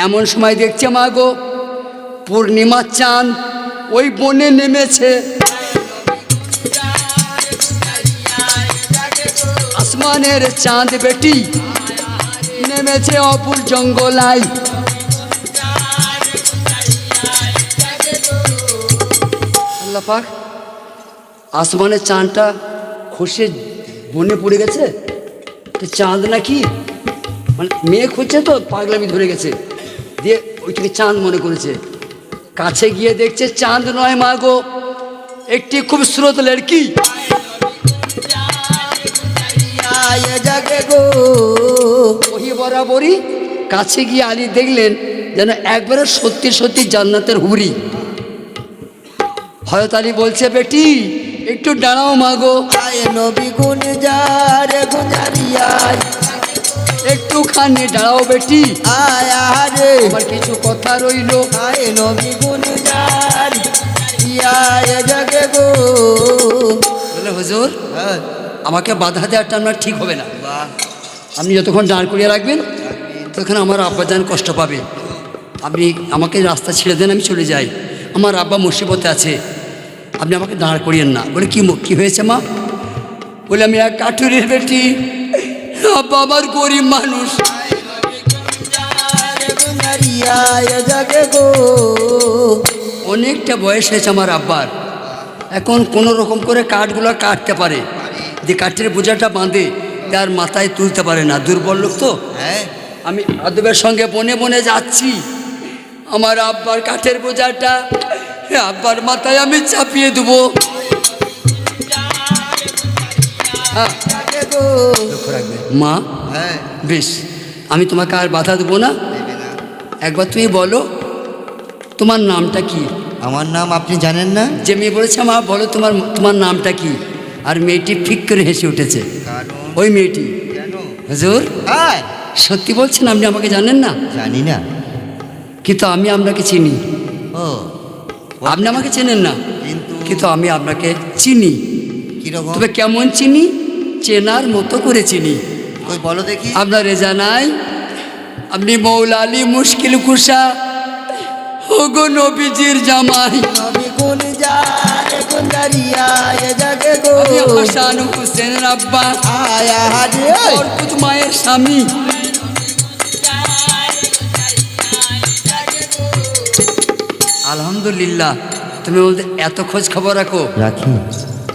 এমন সময় দেখছে মা গো পূর্ণিমার চাঁদ ওই বনে নেমেছে, আসমানের চাঁদ বেটি নেমেছে অপুর জঙ্গলায়। আল্লাহ পাক আসমানের চাঁদটা খসে বনে পড়ে গেছে, তো চাঁদ নাকি মানে মেয়ে খুঁজছে তো পাগলামি ধরে গেছে, দিয়ে ওইটাকে চাঁদ মনে করেছে। কাছে গিয়ে দেখছে চাঁদ নয় মা গো, একটি খুবসুরত লড়কি। আয় জাগে গো ওহি বরাবরই কাছে গিয়ে আলী দেখলেন যেন একবারে সত্যি সত্যি জান্নাতের হুরি। হযরত আলী বলছে বেটি একটু দাঁড়াও মা গো, আয় নবী গুঞ্জার গুঞ্জারিয়া একটুখানি দাঁড়াও বেটি, আয় আরে আমার কিছু কথা রইলো। আয় নবী গুঞ্জার আয় জাগে গো। বলে হুজুর হ্যাঁ আমাকে বাধা দেওয়াটা আপনার ঠিক হবে না, বাহ আপনি যতক্ষণ দাঁড় করিয়ে রাখবেন ততক্ষণ আমার আব্বাজান কষ্ট পাবে। আপনি আমাকে রাস্তা ছেড়ে দেন, আমি চলে যাই, আমার আব্বা মুসিবতে আছে, আপনি আমাকে দাঁড় করিয়েন না। বলে কি হয়েছে মা? বলে আমি এক কাঠুরের বেটি, আব্বা আমার গরিব মানুষ, আয় জাগে গো। অনেকটা বয়স হয়েছে আমার আব্বার, এখন কোনো রকম করে কাঠগুলো কাটতে পারে, যে কাঠের বোঝাটা বাঁধে তার মাথায় তুলতে পারে না, দুর্বল লোক তো। হ্যাঁ আমি আদবের সঙ্গে বনে বনে যাচ্ছি, আমার আব্বার কাঠের বোঝাটা আব্বার মাথায় আমি চাপিয়ে দেবো। হ্যাঁ, জাগে গো। লক্ষ্য রাখবে মা। হ্যাঁ বেশ, আমি তোমাকে আর বাধা দেবো না, দেবে না। একবার তুমি বলো তোমার নামটা কি? আমার নাম আপনি জানেন না? যে মেয়ে বলেছে মা বলো তোমার নামটা কি, আর মেয়েটি ফিক করে হেসে উঠেছে। কারণ ওই মেয়েটি, কেন? হুজুর হ্যাঁ সত্যি বলছেন আপনি আমাকে জানেন না? জানি না। কিন্তু আমি আপনাকে চিনি। ও আপনি আমাকে চেনেন না, কিন্তু কিন্তু আমি আপনাকে চিনি। কিরকম? তবে কেমন চিনি? চেনার মতো করে চিনি। ওই বলো দেখি। আপনার রেজা নাই? আপনি মৌলা আলী মুশকিল কুশা ওগো নবীজির জামাই, নবী গুঞ্জার গুঞ্জারিয়া আয় জাগে গো। আমি হাসান হুসেনের আব্বা, আয় আরে বরকত মায়ের স্বামী। আলহামদুলিল্লাহ, তুমি ওদের এত খোঁজ খবর রাখো। রাখি।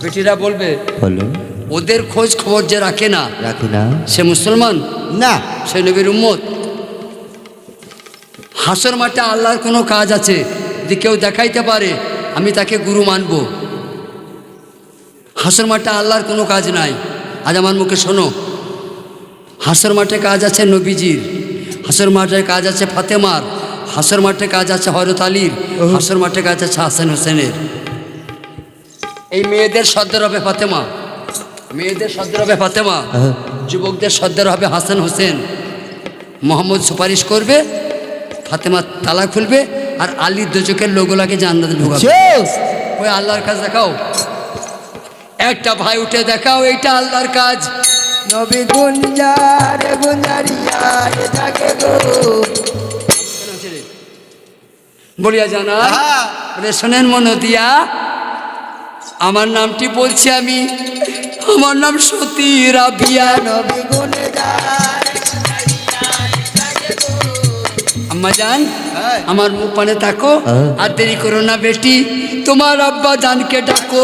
বেটিরা বলবে বলুন। ওদের খোঁজ খবর যে রাখে না রাখি না। সে মুসলমান, না সে নবীর উম্মত। হাসর মাঠে আল্লাহর কোনো কাজ আছে যদি কেউ দেখাইতে পারে আমি তাকে গুরু মানব। হাসর মাঠে আল্লাহর কোনো কাজ নাই। আজ আমার মুখে শোনো, হাসর মাঠে কাজ আছে নবীজির, হাসর মাঠে কাজ আছে ফাতেমার, হাসর মাঠে কাজ আছে হযরত আলীর, হাসর মাঠে কাজ আছে হাসান হোসেনের। এই মেয়েদের সর্দার হবে ফাতেমা, মেয়েদের সর্দার হবে ফাতেমা, যুবকদের সর্দার হবে হাসান হোসেন। মোহাম্মদ সুপারিশ করবে, ফাতেমা তালা খুলবে, আর আলীর দোজকের লোকগুলাকে জান্নাতে ঢোকাবে। ওই আল্লাহর কাজ দেখাও, একটা ভাই উঠে দেখাও, এইটা আল্লাহর কাজ। নবী গুঞ্জার গুঞ্জারিয়া আয় জাগে গো। বলিয়া জানা বলে শোনেন মন দিয়া, আমার নামটি বলছি আমি, আমার নাম সতী রাবিয়া। নবী গুঞ্জার আম্মা জান আমার মুখ পানে তাকো, আর দেরি করো না বেটি, তোমার আব্বা জানকে ডাকো।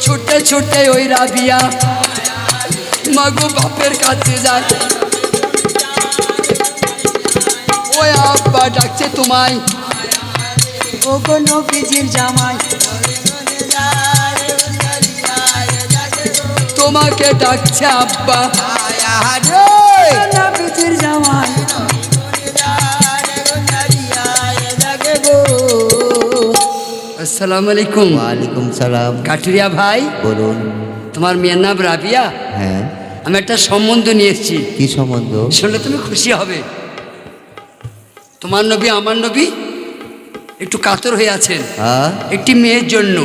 ছুটতে ছুটতে ওই রাবিয়া মাগো বাপের কাছে যায়, ওই আব্বা ডাকছে তোমায়, ওগো নবীজির জামাই, তোমাকে ডাকছে আব্বা, নবীজির জামাই। আসসালামু আলাইকুম। ওয়ালাইকুম সালাম। কাঠুরিয়া ভাই, বলুন। তোমার মেয়ের নাম রাবিয়া? হ্যাঁ। আমি একটা সম্বন্ধ নিয়ে এসেছি, কি সম্বন্ধ? শুনলে তুমি খুশি হবে। তোমার নবী আমার নবী একটু কাতর হয়ে আছেন হ্যাঁ। একটি মেয়ের জন্য।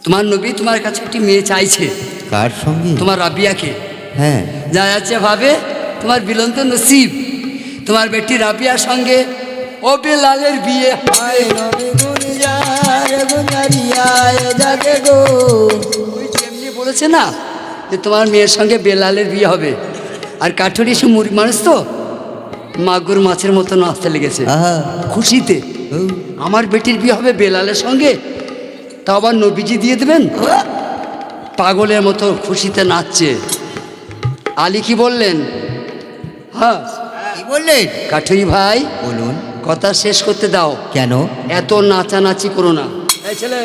তোমার নবী তোমার কাছে একটি মেয়ে চাইছে, কার সঙ্গে? তোমার রাবিয়াকে। হ্যাঁ। যা যাচ্ছে ভাবে তোমার বিলন্ত নসিব, তোমার বেটি রাবিয়ার সঙ্গে ও বেলালের বিয়ে। আয় নবী গুঞ্জার গুঞ্জারিয়া আয় জাগে গো। ওই যেমনি বলেছে না যে তোমার মেয়ের সঙ্গে বেলালের বিয়ে হবে, আর কাঠুরি সে মুড়ি মানুষ তো মাগুর মাছের মতো নাচতে লেগেছে আহা। খুশিতে। ও, আমার বেটির বিয়ে হবে বেলালের সঙ্গে, তা আবার নবীজি দিয়ে দেবেন। পাগলের মতো খুশিতে নাচছে। আলী কি বললেন? হ্যাঁ, কি বললেন? কাঠুরি ভাই বলুন। কথা শেষ করতে দাও। কেন? এত নাচানাচি করো না। এই ছেলে,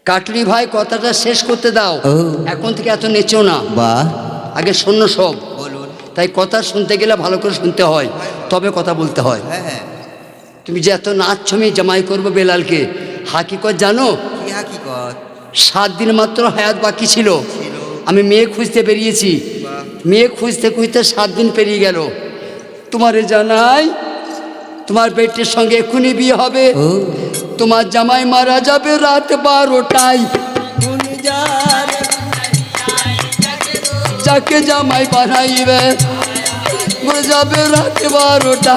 কাটুরি ভাই কথাটা শেষ করতে দাও। ও। এখন থেকে এত নেচো না, বাহ। আগে শূন্য সব। বলুন। তাই কথা শুনতে গেলে ভালো করে শুনতে হয়, তবে কথা বলতে হয়। হ্যাঁ হ্যাঁ। তুমি যে এত নাচছো, আমি জামাই করবো বেলালকে, হাকিকত জানো? কি হাকিকত? 7 দিন মাত্র হায়াত বাকি ছিল। আমি মেয়ে খুঁজতে বেরিয়েছি, মেয়ে খুঁজতে খুঁজতে 7 দিন পেরিয়ে গেল। তোমারে জানাই, তোমার বেটির সঙ্গে এক্ষুনি বিয়ে হবে। ও। তোমার জামাই মারা যাবে রাত 12টায়। গুঞ্জার যাকে জামাই বানাইবে মরে যাবে রাত 12টা।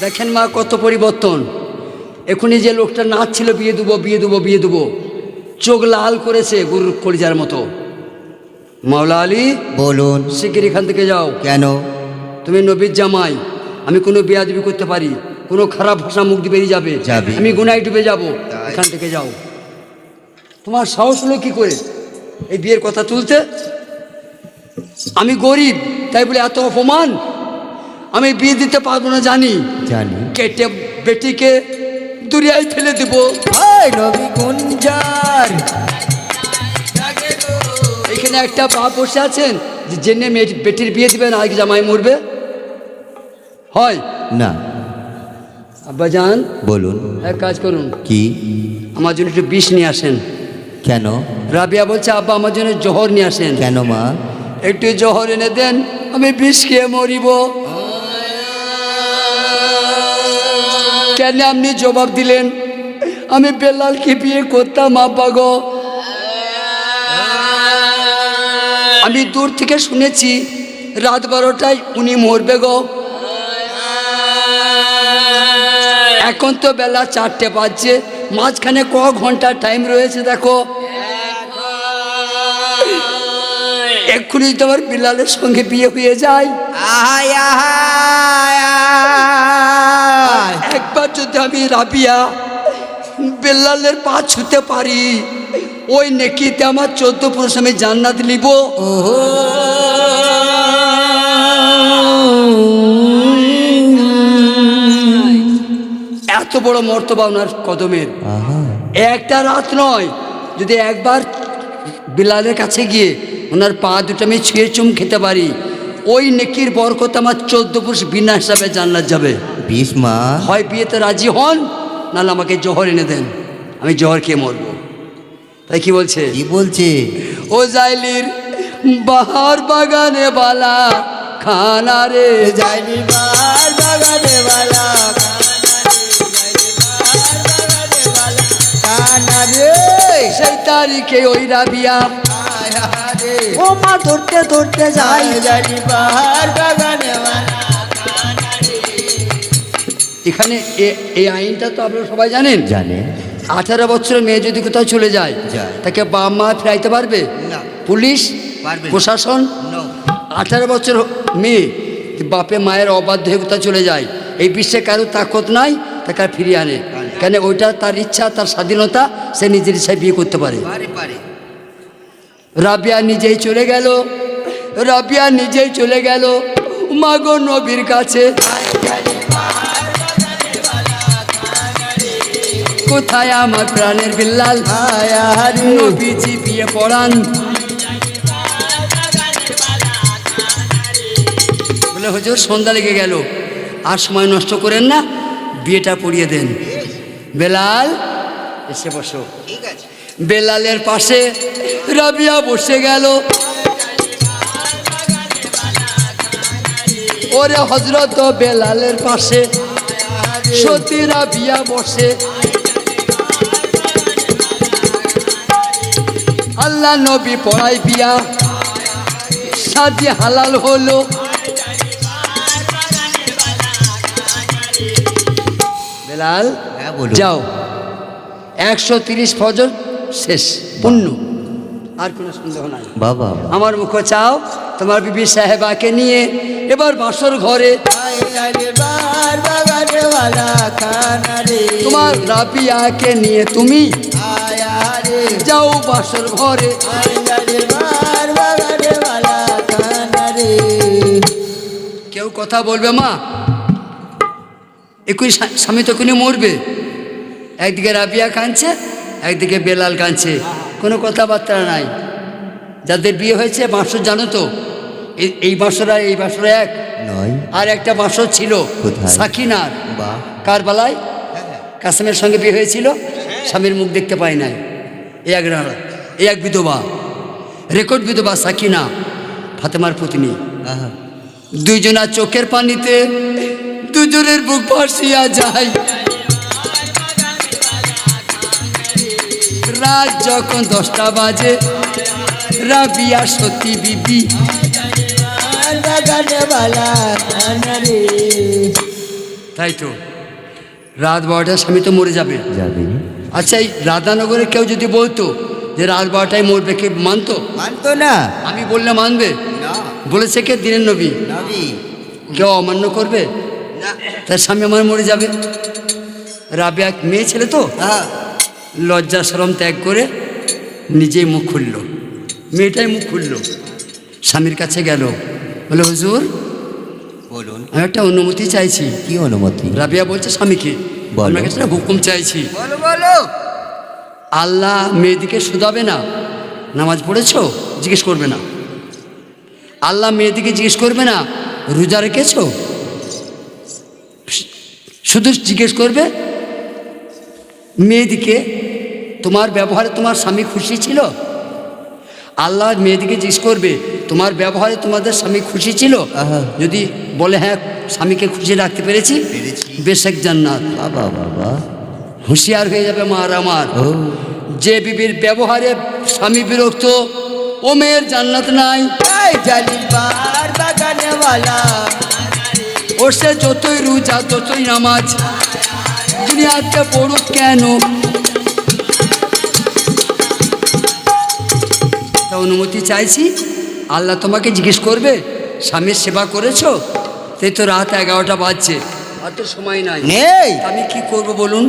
দেখেন মা, কত পরিবর্তন। এখনই যে লোকটা নাচছিল বিয়ে দেবো বিয়ে দেবো বিয়ে দেবো, চোখ লাল করেছে গরুর কলিজার মতো। মাওলা আলী, বলুন। শিগগির এখান থেকে যাও। কেন? তুমি নবীর জামাই, আমি কোনো বেয়াদবি করতে পারি, কোনো খারাপ ভাষা মুখ দিয়ে বেরিয়ে যাবে, যাবে। আমি গুনায় ডুবে যাব। তাই। এখান থেকে যাও। তোমার সাহস হলো কি করে এই বিয়ের কথা তুলতে? আমি গরিব তাই বলে এত অপমান? আমি বিয়ে দিতে পারবো না জানি, জানি। কেটে বেটিকে দুনিয়ায় ফেলে দেব। হায় নবী গুঞ্জার এখানে একটা বাপ বসে আছেন যে জেনে বেটির বিয়ে দিবেন আর জামাই মরবে? হয় না। আব্বাজান, বলুন। এক কাজ করুন, কি? আমার জন্য একটু বিষ নিয়ে আসেন। কেন? রাবিয়া বলছে আব্বা আমার জন্য জহর নিয়ে আসেন। কেন মা? একটু জহর এনে দেন, আমি বিষ খেয়ে মরিব। কেন আপনি জবাব দিলেন? আমি বেলালকে বিয়ে করতাম আব্বা গো। আমি দূর থেকে শুনেছি রাত 12টায় উনি মরবে গো। এখন তো বেলা 4টে বাজছে, মাঝখানে ক ঘন্টা টাইম রয়েছে দেখো। এক্ষুনি তোমার বিলালের সঙ্গে বিয়ে হয়ে যায়। আহায় আহায় আহায়। একবার যদি আমি রাবিয়া বেলালের পা ছুতে পারি, ওই নেকিতে আমার 14 পুরুষ আমি জান্নাত নিব। ওহো। এত বড় মর্তবা ওনার কদমের। আহা। একটা রাত নয়, যদি একবার বিলালের কাছে গিয়ে ওনার পা দুটো আমি ছুঁয়ে চুম খেতে পারি, ওই নেকির বরকত আমার 14 পুরুষ বিনা হিসাবে জান্নাত যাবে। বিষ মা। হয় বিয়েতে রাজি হন, নাহলে আমাকে জহর এনে দেন, আমি জহর খেয়ে মরবো। তাই কি বলছে? কি বলছে? ও জাইলির বাহার বাগানে বালা খানা রে, যাইনি বার বাগানে বালা কানা রে। সেই তারিখে ওই রাবিয়া আয় আহারে। ও মা ধরতে ধরতে যাই। যাইনি বার বাগানে বালা। এখানে এই আইনটা তো আপনারা সবাই জানেন। জানে। 18 বছরের মেয়ে যদি কোথাও চলে যায়, যায়। তাকে বাপ মা ফেরাইতে পারবে? না। পুলিশ, পারবে না। প্রশাসন? 18 বছর মেয়ে বাপে মায়ের অবাধ্য হয়ে কোথাও চলে যায়, এই বিশ্বে কারো তাকত নাই তাকে আর ফিরিয়ে আনে। কেন? ওইটা তার ইচ্ছা, তার স্বাধীনতা, সে নিজের ইচ্ছায় বিয়ে করতে পারে। পারে পারে। রাবিয়া নিজেই চলে গেল, রাবিয়া নিজেই চলে গেল মাগো নবীর কাছে। কোথায় আমার প্রাণের বিল্লাল? আয় আহারে। নবীজি বিয়ে পড়ান। বলে হুজুর সন্ধ্যা লেগে গেল, আর সময় নষ্ট করেন না, বিয়েটা পড়িয়ে দেন। বেলাল এসে বসো। ঠিক আছে। বেলালের পাশে রাবিয়া বসে গেল। ওরে হজরত বেলালের পাশে সতী রাবিয়া বসে। আল্লাহ নবী পড়াই বিয়া, শাদি হালাল হলো। বেলাল হ্যাঁ বলুন। যাও, 130 ফজর শেষ, পূর্ণ। আর কোনো সন্দেহ নাই। বাবা আমার মুখ চাও তোমার বিবি সাহেবাকে নিয়ে এবার বাসর ঘরে তোমার রাবিয়াকে নিয়ে তুমি যাও বাসর ঘরে। কেউ কথা বলবে মা? একুই স্বামী তো এখনই মরবে। একদিকে রাবিয়া কাঁদছে, একদিকে বেলাল কাঁদছে, কোনো কথাবার্তা নাই। যাদের বিয়ে হয়েছে বাঁশর জানো তো, এই বাঁশর আর এই বাঁশর এক নয়। আর একটা বাঁশর ছিল কোথায়? সাকিনার, বাহ। কারবালায় কাসেমের সঙ্গে বিয়ে হয়েছিল, স্বামীর মুখ দেখতে পায় নাই। এই এক বিধবা, রেকর্ড বিধবা সাকিনা, ফাতেমার পত্নী। আহা। দুইজনা চোখের পানিতে দুজনের বুক ভাসিয়া যায়। রাত যখন 10টা বাজে রাবিয়া সতী বিবি তাই তো রাত 12টায় স্বামী তো মরে যাবে। যাবে আচ্ছা, এই রাধানগরে কেউ যদি বলতো যে রাত 12টায় মরবে, কে মানতো? মানতো না। আমি বললে মানবে? না। বলেছে কে? দিনের নবী। নবী। কেউ অমান্য করবে? না। তার স্বামী আমার মরে যাবে। রাবিয়া মেয়ে ছেলে তো, আহা। লজ্জা শরম ত্যাগ করে নিজেই মুখ খুলল, মেয়েটাই মুখ খুলল, স্বামীর কাছে গেল, বলে হুজুর বলুন। আমি একটা অনুমতি চাইছি। কি অনুমতি? রাবিয়া বলছে স্বামীকে, বলো। আমার কাছে একটা হুকুম চাইছি। বলো বলো। আল্লাহ মেয়েদিকে শুধাবে না নামাজ পড়েছো, জিজ্ঞেস করবে না। আল্লাহ মেয়েদিকে জিজ্ঞেস করবে না রোজা রেখেছো, শুধু জিজ্ঞেস করবে মেয়েদিকে তোমার ব্যবহারে তোমার স্বামী খুশি ছিল। আল্লাহ মেয়েদিকে জিজ্ঞেস করবে তোমার ব্যবহারে তোমাদের স্বামী খুশি ছিল। আহা। যদি বলে হ্যাঁ স্বামীকে খুশি রাখতে পেরেছি, বেশেক জান্নাত। বাবা বাবা। হুঁশিয়ার হয়ে যাবে মার আমার। ও। যে বিবির ব্যবহারে স্বামী বিরক্ত, ও মেয়ের জান্নাত নাই। জালিবার বাগানেওয়ালা। ও সে যতই রোজা ততই নামাজ দুনিয়াতে পড়ুক কেন। তা অনুমতি চাইছি, আল্লাহ তোমাকে জিজ্ঞেস করবে স্বামীর সেবা করেছো। তাই তো রাত 11টা বাজছে, আর তো সময় নাই। নেই। আমি কি করব বলুন?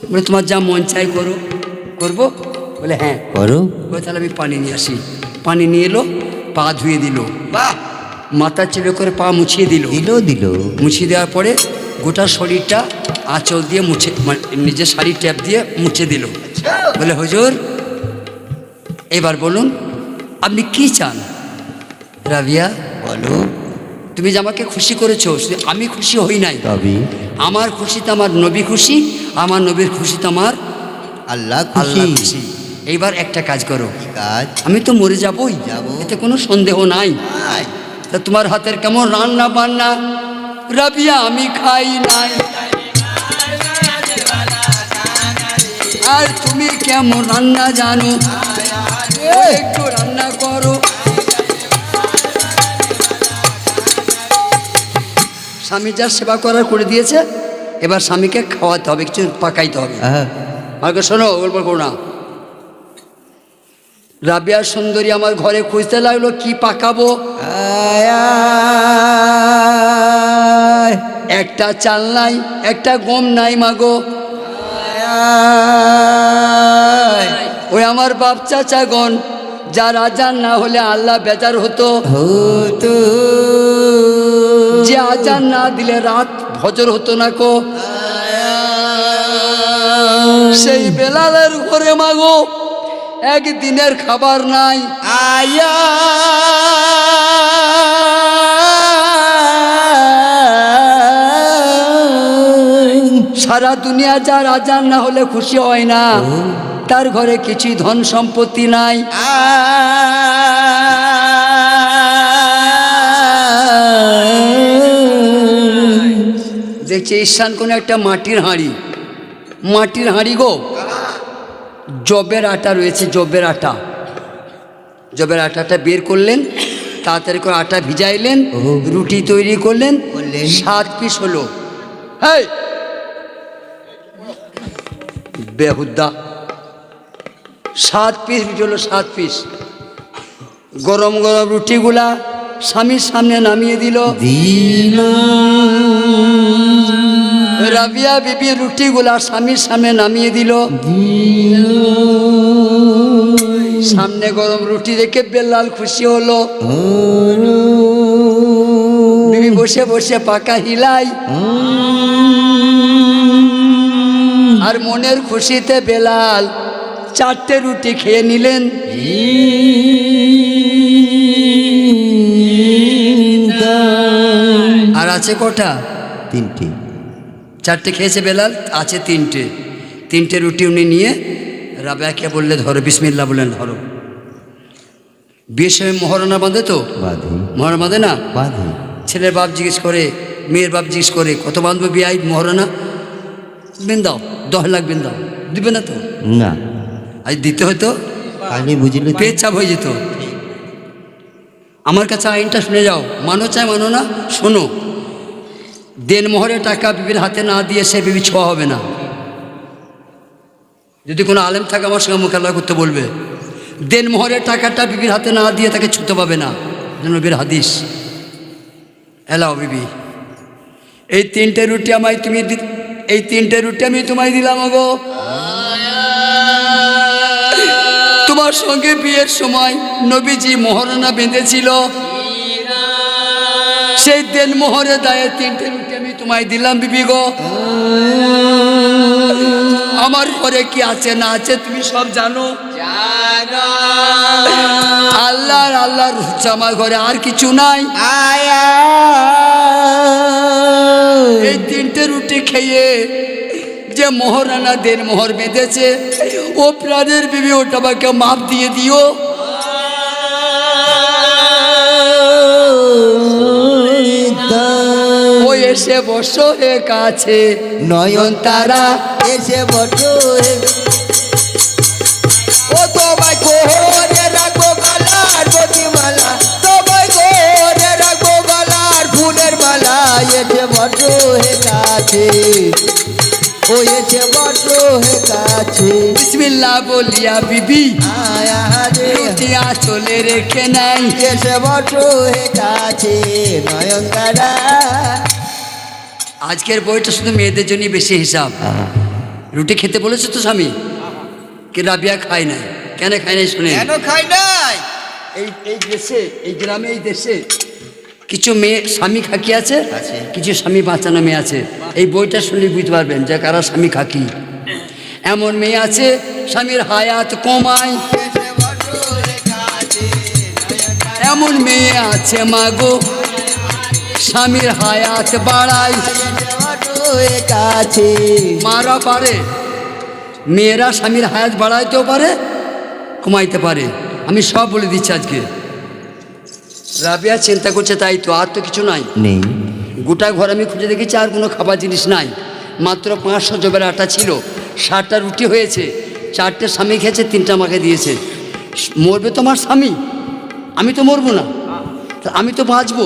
বলে তোমার যা মন চাই করো। করবো? বলে হ্যাঁ করো। বলে তাহলে আমি পানি নিয়ে আসি। পানি নিয়ে এলো, পা ধুয়ে দিল, বাহ। মাথা চিড়ে করে পা মুছিয়ে দিল। দিল। মুছিয়ে দেওয়ার পরে গোটা শরীরটা আঁচল দিয়ে মুছে, মানে নিজের শাড়ির ট্যাপ দিয়ে মুছে দিল। বলে হুজুর এবার বলুন আপনি কি চান? রাবিয়া বলো। তুমি যে আমাকে খুশি করেছো, শুধু আমি খুশি হই নাই, তবে আমার খুশিতে আমার নবী খুশি, আমার নবীর খুশিতে আমার আল্লাহ আল্লাহ খুশি। খুশি। এইবার একটা কাজ করো, কি কাজ? আমি তো মরে যাবই, যাবো। এতে কোনো সন্দেহ নাই। আয়। তা তোমার হাতের কেমন রান্না বান্না? রাবিয়া আমি খাই নাই। আর তুমি কেমন রান্না জানো, একটু রান্না করো। স্বামী যার সেবা করার করে দিয়েছে, এবার স্বামীকে খাওয়াতে হবে, কিছু পাকাইতে হবে। আহা। আমাকে শোনো, গল্প করো না। রাবিয়া সুন্দরী আমার ঘরে খুঁজতে লাগলো কি পাকাবো। আয় আয়। একটা চাল নাই, একটা গম নাই মাগো। আয়। ওই আমার বাপ চাচাগণ, যার আজান না হলে আল্লাহ বেজার হতো, হতো। যে আজান না দিলে রাত ভজর হতো না কো। সেই বেলালের ঘরে মাগো একদিনের খাবার নাই। আয়া। সারা দুনিয়া যার আজান না হলে খুশি হয় না, তার ঘরে কিছুই ধন সম্পত্তি নাই। দেখছি ঈশান কোন একটা মাটির হাঁড়ি, মাটির হাঁড়ি গো, জবের আটা রয়েছে, জবের আটা। জবের আটাটা বের করলেন, তাড়াতাড়ি করে আটা ভিজাইলেন, রুটি তৈরি করলেন, 7 পিস হলো। হেই বেহুদ্দা, 7 পিস রুটি হলো, 7 পিস। গরম গরম রুটিগুলা স্বামীর সামনে নামিয়ে দিল। রাবিয়া বিবি রুটিগুলা স্বামীর সামনে নামিয়ে দিল। সামনে গরম রুটি দেখে বেলাল খুশি হলো। বিবি বসে বসে পাকা হিলাই, আর মনের খুশিতে বেলাল 4টে রুটি খেয়ে নিলেন। আর আছে কটা? 3টে। 4টে খেয়েছে বেলাল, আছে 3টে। 3টে রুটি উনি নিয়ে রাবেয়াকে বললে ধরো, বিসমিল্লাহ বললেন ধরো। বিয়ের সময় মহারণা বাঁধে তো, বাঁধে। মহারণা বাঁধে না? বাঁধে। ছেলের বাপ জিজ্ঞেস করে, মেয়ের বাপ জিজ্ঞেস করে, কত বাঁধবো বিয়াই মহারণা? বেন দাও, 10 লাখ বেন দাও। দিবে না তো? না। আজ দিতে হয়তো কালি বুঝলে পেট চাপ হয়ে যেত। আমার কাছে আইনটা শুনে যাও, মানো চায় মানো না, শোনো। দেন মোহরের টাকা বিবির হাতে না দিয়ে সে বিবি ছোঁয়া হবে না। যদি কোনো আলেম থাকে আমার সঙ্গে মোকাবিলা করতে বলবে। দেন মোহরের টাকাটা বিবির হাতে না দিয়ে তাকে ছুঁতে পাবে না, নবীর হাদিস। এলাও বিবি, এই 3টে রুটি আমায় তুমি, এই 3টে রুটি আমি তোমায় দিলাম গো। তোমার সঙ্গে বিয়ের সময় নবীজি মোহরানা বেঁধেছিল, সেই দেন মোহরে দায়ে 3টে রুটি আমি তোমায় দিলাম বিবি গো। আমার ঘরে কি আছে না আছে তুমি সব জানো। আল্লাহর আমার ঘরে আর কিছু নাই। এই 3টে রুটি খেয়ে যে মোহরানা দেন মোহর বেঁধেছে, ও প্রাণের বিবি, ওটা আমাকে মাপ দিয়ে দিও। ও এসে বসো হে কাছে, নয়ন তারা এসে বসো হে। ও তোমায় কোহরে রাখবো গলার গতিমালা, তোমায় কোহরে রাখবো গলার ফুলের মালা। এসে বসো হে কাছে, ও এসে বসো হে কাছে। বিসমিল্লাহ বলিয়া বিবি আয়া রে রুটি আঁচলে রেখে নাই। এসে বসো হে কাছে, নয়ন তারা। আজকের বইটা শুধু মেয়েদের জন্যই বেশি হিসাব। রুটি খেতে বলেছে তো স্বামী, কি রাবিয়া খায় নাই? কেন খায় নাই শুনে? কেন খাই নাই? এই দেশে, এই গ্রামে, এই দেশে কিছু মেয়ে স্বামী খাকি আছে, আছে। কিছু স্বামী বাঁচানো মেয়ে আছে। এই বইটা শুনলে বুঝতে পারবেন যে কারা স্বামী খাকি। এমন মেয়ে আছে স্বামীর হায়াত কমায়, এমন মেয়ে আছে মাগো স্বামীর হায়াত বাড়ায়। কাছে মারা পারে, মেয়েরা স্বামীর হায়াত বাড়াইতেও পারে, কমাইতে পারে। আমি সব বলে দিচ্ছি আজকে। রাবিয়া চিন্তা করছে তাই তো, আর তো কিছু নাই। নেই। গোটা ঘর আমি খুঁজে দেখেছি, আর কোনো খাবার জিনিস নাই। মাত্র 500 জবের আটা ছিল, 60টা রুটি হয়েছে। 4টে স্বামী খেয়েছে, 3টা আমাকে দিয়েছে। মরবে তোমার স্বামী, আমি তো মরবো না, তা আমি তো বাঁচবো।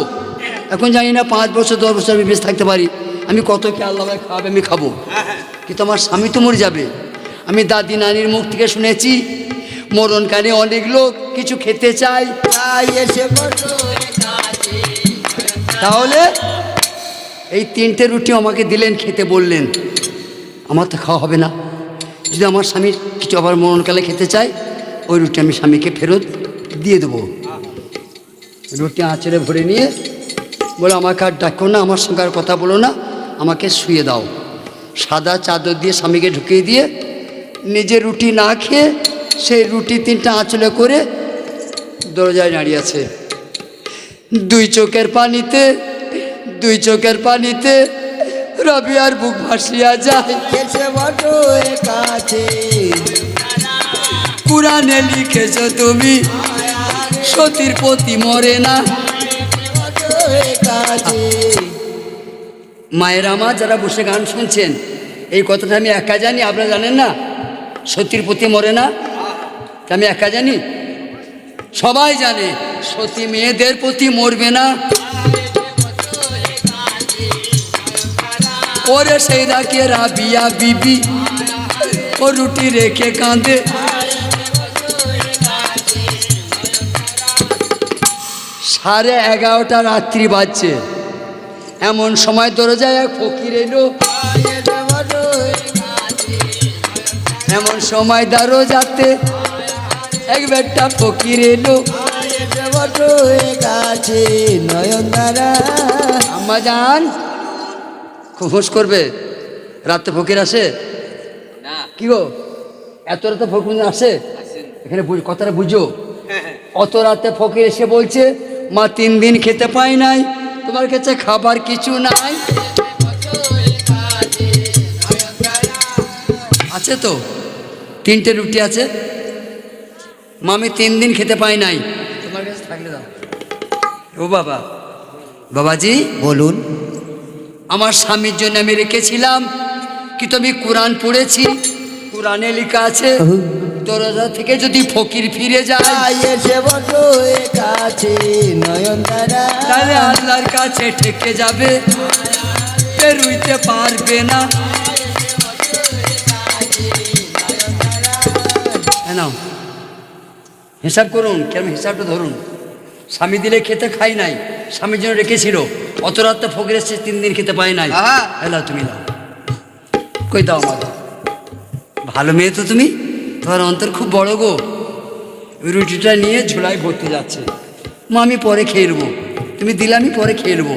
এখন জানি না 5 বছর 10 বছর আমি বেঁচে থাকতে পারি। আমি কত কি আল্লাহ খাওয়াবে, আমি খাবো, কিন্তু আমার স্বামী তো মরে যাবে। আমি দাদি নানির মুখ থেকে শুনেছি, মরণকালে অনেক লোক কিছু খেতে চায়। এসে বসো তাহলে এই 3টে রুটি আমাকে দিলেন, খেতে বললেন। আমার তো খাওয়া হবে না। যদি আমার স্বামীর কিছু আবার মরণকালে খেতে চায়, ওই রুটি আমি স্বামীকে ফেরত দিয়ে দেবো। রুটি আঁচড়ে ভরে নিয়ে বলে, আমাকে আর ডাকো না, আমার সঙ্গে আর কথা বলো না, আমাকে শুয়ে দাও। সাদা চাদর দিয়ে স্বামীকে ঢুকিয়ে দিয়ে নিজে রুটি না খেয়ে সেই রুটি 3টা আঁচলে করে দরজায় দাঁড়িয়ে আছে। 2 চোখের পানিতে রাবিয়ার বুক ভাসিয়া যায়। এসে বসো কাছে, কুরআনে লিখেছ তুমি সতীর পতি মরে না। কাছে মায়ের আমার যারা বসে গান শুনছেন, এই কথাটা আমি একা জানি, আপনারা জানেন না? সতীর পতি মরে না, আমি একা জানি? সবাই জানে সতী মেয়েদের প্রতি মরবে না। ওরে সেই রাখে রাবিয়া বিবি, ও রুটি রেখে কাঁদে। 11:30 রাত্রি বাজছে, এমন সময় দরজায় এক ফকির এলো। এমন সময় দরজাতে এক বেটা ফকির এলো। কাছে নয়ন দ্বারা আম্মা জান, খুব হোশ করবে, রাতে ফকির আসে না কি গো? এত রাতে ফকির আসে? আসেন এখানে কথাটা বুঝো। অত রাতে ফকির এসে বলছে, মা 3 দিন খেতে পাই নাই, তোমার কাছে খাবার কিছু নাই? আছে তো, 3টে রুটি আছে। মা আমি 3 দিন খেতে পাই নাই, তোমার কাছে থাকলে দাও। ও বাবা, বাবাজি বলুন। আমার স্বামীর জন্য আমি রেখেছিলাম, কিন্তু আমি কোরআন পড়েছি, কোরআনে লেখা আছে দরজা থেকে যদি ফকির ফিরে যায় এসে বসো কাছে নয়ন দ্বারা তাহলে আল্লাহর কাছে ঠেকে যাবে, বেরুইতে পারবে না। নাও হিসাব করুন, কেমন হিসাবটা ধরুন। স্বামী দিলে খেতে খাই নাই, স্বামীর জন্য রেখেছিল, অত রাত্রে ফকির এসছে 3 দিন খেতে পাই নাই। এলাও তুমি দাও, কই দাও আমার। ভালো মেয়ে তো তুমি, তোমার অন্তর খুব বড় গো। ওই রুটিটা নিয়ে ঝোলায় ভরতে যাচ্ছে। মা আমি পরে খেয়ে নেবো, তুমি দিলে আমি পরে খেয়ে নেবো।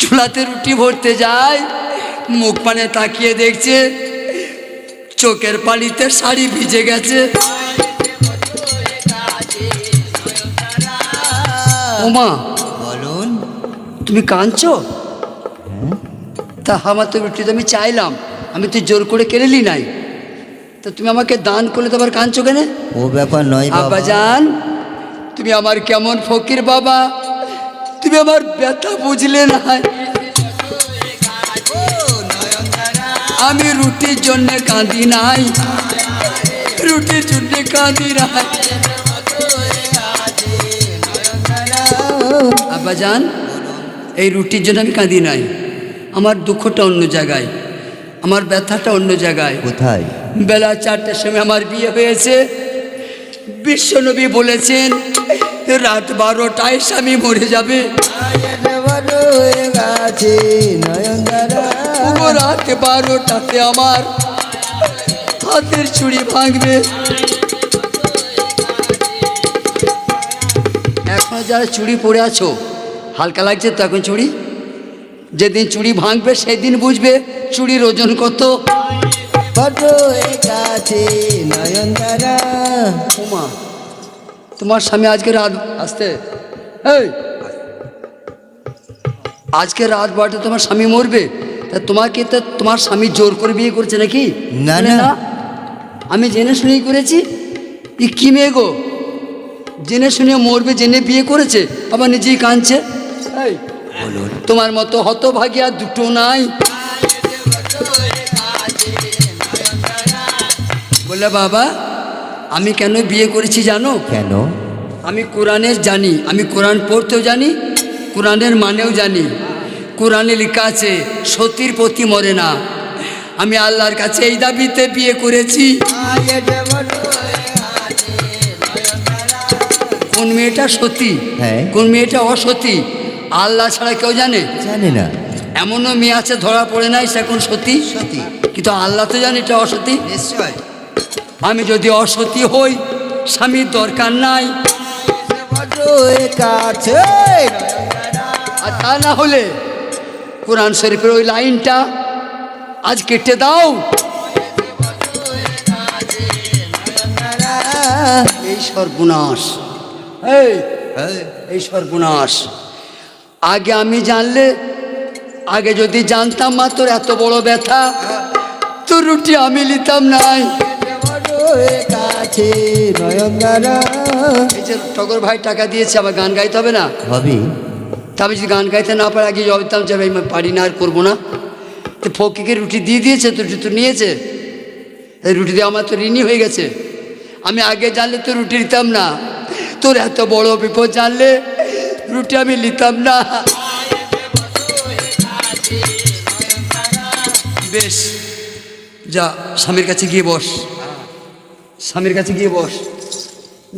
ঝোলাতে রুটি ভরতে যায়, মুখ পানে তাকিয়ে দেখছে চোখের পানিতে শাড়ি ভিজে গেছে। ও মা, বলুন। তুমি কাঁদছো? তা আমার তো রুটি তো আমি চাইলাম, আমি তো জোর করে কেড়েলি নাই, তা তুমি আমাকে দান করলে তো আবার কাঁদছো কেন? ও ব্যাপার নয় আব্বা বাবা। জান, তুমি আমার কেমন ফকির বাবা, তুমি আমার ব্যথা বুঝলে না। আমি রুটির জন্য কাঁদি নাই, রুটির জন্য কাঁদি নাই। আব্বা জান, এই রুটির জন্য আমি কাঁদি নাই, আমার দুঃখটা অন্য জায়গায়, আমার ব্যথাটা অন্য জায়গায়। কোথায়? বেলা 4টার সময় আমার বিয়ে হয়েছে। বিশ্বনবী বলেছেন রাত 12টায় স্বামী মরে যাবে। কাছে নয়ন দ্বারা ও রাত 12টাতে আমার হাতের চুড়ি ভাঙবে। এখন যারা চুড়ি পরে আছো, হালকা লাগছে তো এখন চুড়ি? যেদিন চুড়ি ভাঙবে সেদিন বুঝবে চুড়ির ওজন কত। কাছে নয়ন দ্বারা ওমা, তোমার স্বামী আজকে রাত আসতে, এই আজকে রাত 12টা তোমার স্বামী মরবে, তা তোমাকে তো তোমার স্বামী জোর করে বিয়ে করেছে নাকি? না, বলে, না। আমি জেনে শুনেই করেছি। ই কি মেয়ে গো, জেনে শুনে মরবে জেনে বিয়ে করেছে, আবার নিজেই কাঁদছে। এই বলুন। তোমার মতো হতভাগিয়া দুটো নাই। বলে বাবা, আমি কেন বিয়ে করেছি জানো? কেন? আমি কোরআনের জানি, আমি কোরআন পড়তেও জানি, কোরআনের মানেও জানি। কোরআনে লেখা আছে সতীর পতি মরে না। আমি আল্লাহর কাছে এই দাবিতে বিয়ে করেছি। কোন মেয়েটা সতী, হ্যাঁ। কোন মেয়েটা অসতী, আল্লাহ ছাড়া কেউ জানে? জানি না। এমনও মেয়ে আছে ধরা পড়ে নাই সে এখন সতী, সতী। কিন্তু আল্লাহ তো জানে এটা অসতী। নিশ্চয়। আমি যদি অসতী হই, স্বামীর দরকার নাই। কাছে আর তা না হলে কোরআন শরীফের ওই লাইনটা আজ কেটে দাও। এই সর্বনাশ, এই সর্বনাশ। আগে আমি জানলে, আগে যদি জানতাম মা তোর এত বড় ব্যথা, তোর রুটি আমি নিতাম নাই। কাছে নয়ন দ্বারা এই যে টগর ভাই টাকা দিয়েছে, আবার গান গাইতে হবে না? হবে। তবে যদি গান গাইতে না পারে আগে জবাবতাম যে ভাই আমি পারি না আর করবো না। তো ফকিকে রুটি দিয়ে দিয়েছে, তো রুটি তো নিয়েছে, এই রুটি দিয়ে আমার তো ঋণই হয়ে গেছে। আমি আগে জানলে তো রুটি নিতাম না, তোর এত বড় বিপদ জানলে রুটি আমি নিতাম না। বেশ, যা স্বামীর কাছে গিয়ে বস, স্বামীর কাছে গিয়ে বস।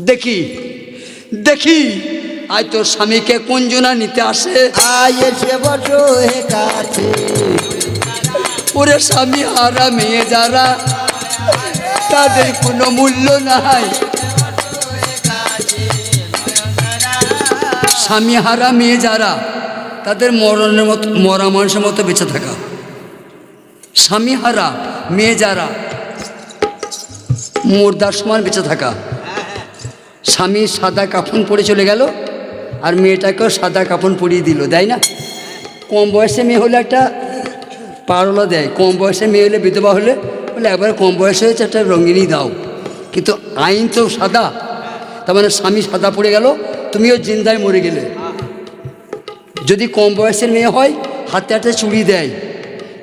দেখি দেখি আজ তোর স্বামীকে কুঞ্জনা নিতে আসে। আয় এসে বসো হে কাছে, ওরে স্বামী হারা মেয়ে যারা, তাদের কোনো মূল্য নাই। স্বামী হারা মেয়ে যারা, তাদের মরণের মতো, মরা মানুষের মতো বেঁচে থাকা। স্বামী হারা মেয়ে যারা, মুর্দার সমান বেঁচে থাকা। স্বামী সাদা কাফন পরে চলে গেল, আর মেয়েটাকেও সাদা কাফন পরিয়ে দিল, দেয় না? কম বয়সে মেয়ে হলে একটা পারলা দেয়, কম বয়সে মেয়ে হলে বিধবা হলে বলে একবার কম বয়সে হয়েছে একটা রঙিনই দাও। কিন্তু আইন তো সাদা, তার মানে স্বামী সাদা পড়ে গেল, তুমিও জিন্দায় মরে গেলে। যদি কম বয়সের মেয়ে হয়, হাতে হাতে চুড়ি দেয়,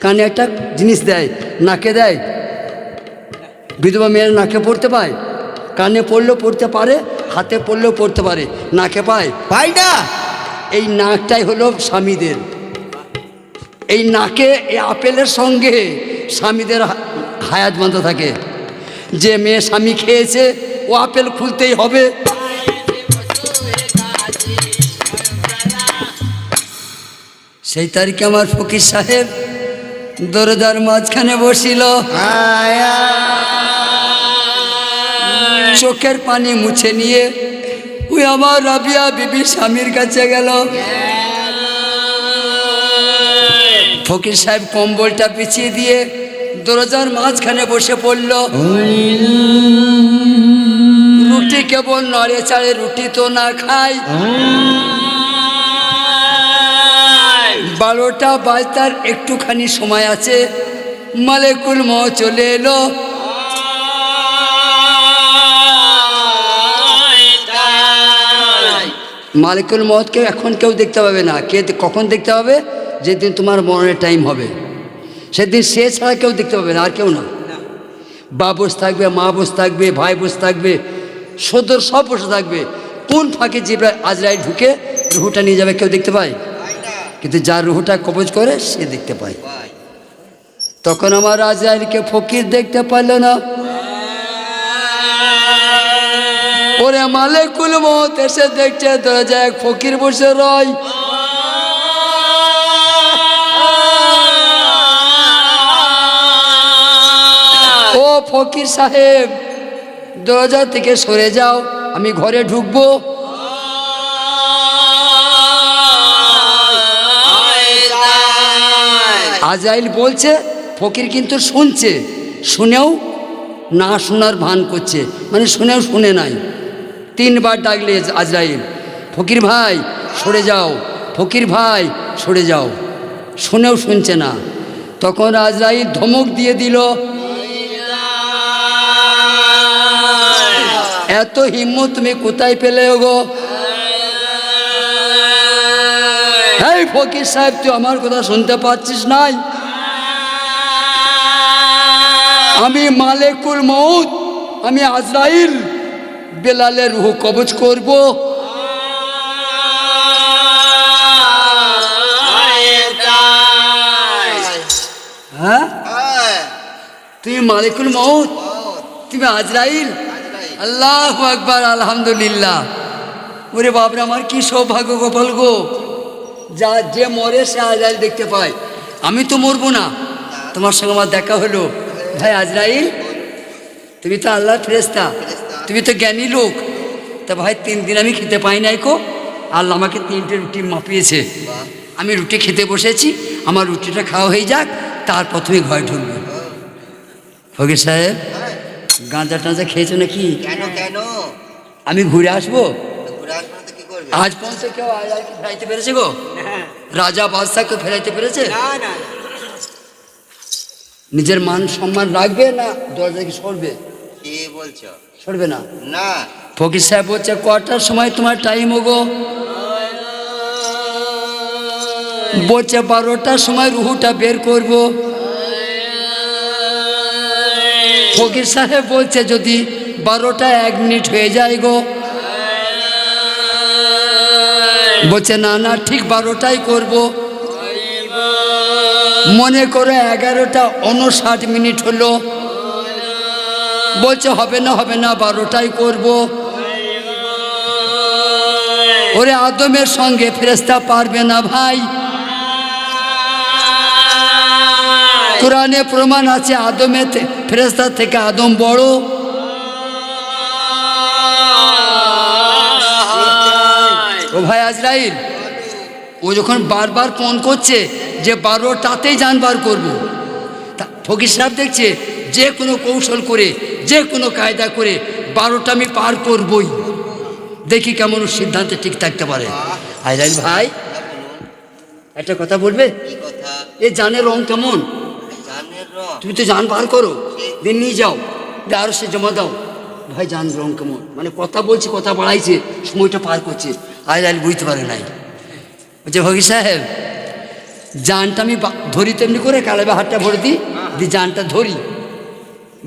কানে একটা জিনিস দেয়, নাকে দেয়। বিধবা মেয়ের নাকে পড়তে পায়, কানে পড়লেও পড়তে পারে, হাতে পড়লেও পড়তে পারে, নাকে পায় পাই না। এই নাকটাই হলো স্বামীদের। এই নাকে, এই আপেলের সঙ্গে স্বামীদের হায়াত বাঁধা থাকে। যে মেয়ে স্বামী খেয়েছে, ও আপেল খুলতেই হবে। সেই তারিখে আমার ফকির সাহেব দরজার মাঝখানে বসিল, আয় চোখের পানি মুছে নিয়ে ওই আমার রাবিয়া বিবি স্বামীর কাছে গেল। ফকির সাহেব কম্বলটা পিছিয়ে দিয়ে দরজার মাঝখানে বসে পড়ল। রুটি কেবল নড়ে চাড়ে, রুটি তো না খায়। 12টা বাজতার একটুখানি সময় আছে, মালেকুল মউত চলে এলো। মালিকুল মউতকে এখন কেউ দেখতে পাবে না। কে কখন দেখতে পাবে? যেদিন তোমার মরণের টাইম হবে, সেদিন সে ছাড়া কেউ দেখতে পাবে না, আর কেউ না। বাপ বসে থাকবে, মা বসে থাকবে, ভাই বসে থাকবে, সদর সব বসে থাকবে। কোন ফাঁকে জিবরাইল আজরাইল ঢুকে রুহুটা নিয়ে যাবে কেউ দেখতে পায়? কিন্তু যার রুহুটা কবজ করে সে দেখতে পায়। তখন আমার আজরাইলকে ফকির দেখতে পারল না। ওরে মালিকুল মউত এসে দেখছে দরজায় এক ফকির বসে রয়। ও ফকির সাহেব, দরজা থেকে সরে যাও, আমি ঘরে ঢুকবো। আজরাইল বলছে, ফকির কিন্তু শুনছে, শুনেও না শোনার ভান করছে, মানে শুনেও শুনে নাই। 3 বার ডাকলে আজরাইল, ফকির ভাই সরে যাও, ফকির ভাই সরে যাও, শুনেও শুনছে না। তখন আজরাইল ধমক দিয়ে দিল, এত হিম্মত তুমি কোথায় পেলে গো? এই ফকির সাহেব, তুই আমার কথা শুনতে পাচ্ছিস নাই? আমি মালিকুল মউত, আমি আজরাইল, বেলালের রূহ কবজ করব। হ্যাঁ, তুমি মালিকুল মউত, তুমি আজরাইল। আল্লাহু আকবার, আলহামদুলিল্লাহ। ওরে বাপরে, আমার কি সৌভাগ্য গোপাল গো, যা যে মরে সে আজরাইল দেখতে পায়। আমি তো মরবো না, তোমার সঙ্গে আমার দেখা হলো। ভাই আজরাইল, তুমি তো আল্লাহর ফেরেশতা, তুমি তো জ্ঞানী লোক। তা ভাই 3 দিন আমি খেতে পাই নাই কো, আল্লাহ আমাকে 3টে রুটি মাপিয়েছে। আমি রুটি খেতে বসেছি, আমার রুটিটা খাওয়া হয়ে যাক, তারপর তুমি ঘরে ঢুকবে। ফকির সাহেব, গাঁজা টাঁজা খেয়েছো নাকি? কেন কেন? আমি ঘুরে আসবো। ঘুরে আসবো না তো কি করবে? আজ পর্যন্ত কেউ আজরাইলকে ফেরাইতে পেরেছে গো? রাজা বাদশাহ কেউ ফেরাইতে পেরেছে? নিজের মান সম্মান রাখবে না দরজা কি সরবে? কি বলছো? সরবে না। না। ফকির সাহেব বলছে, কটার সময় তোমার টাইম গো? বলছে 12টার সময় রুহুটা বের করব। ফকির সাহেব বলছে, যদি 12টা 1 মিনিট হয়ে যায় গো? বলছে না না, ঠিক 12টাই করব। মনে করে 11টা 59 মিনিট হলো। বলছে হবে না হবে না, 12টাই করব। ওরে আদমের সঙ্গে ফেরেশতা পারবে না ভাই। কোরআনে প্রমাণ আছে আদমের ফেরেশতা থেকে আদম বড়। ও ভাই আজরাইল, ও যখন বারবার ফোন করছে যে 12টাতেই জান বার করবো, ফকির সাহেব দেখছে যে কোনো কৌশল করে, যে কোনো কায়দা করে 12টা আমি পার করবই, দেখি কেমন সিদ্ধান্তে ঠিক থাকতে পারে। আজরাইল ভাই একটা কথা বলবে? এ জানের রং কেমন? তুমি তো জান বার করো, দিন নিয়ে যাও, আরো সে জমা দাও। ভাই জান রং কেমন, মানে কথা বলছি, কথা বাড়াইছে, সময়টা পার করছে। আজরাইল বুঝতে পারে নাই। বলছে ফকির সাহেব জানটা আমি ধরি তেমনি করে কালাবে হাতটা ভরে দিই, দিয়ে জানটা ধরি,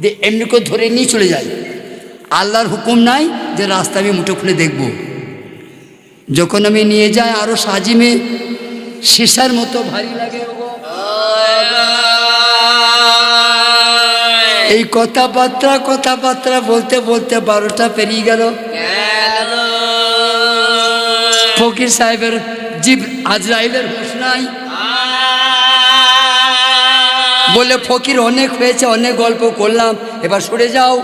দিয়ে এমনি করে ধরে নিয়ে চলে যাই। আল্লাহর হুকুম নাই যে রাস্তা আমি মুঠো খুলে দেখব। যখন আমি নিয়ে যাই আরো সাজিমে সীসার মতো ভারী লাগে। এই কথাবার্তা বলতে বলতে 12টা পেরিয়ে গেল। ফকির সাহেবের জিব আজরাইলের হুঁশ নাই। বলে ফকির অনেক হয়েছে, অনেক গল্প করলাম, এবার সরে যাও।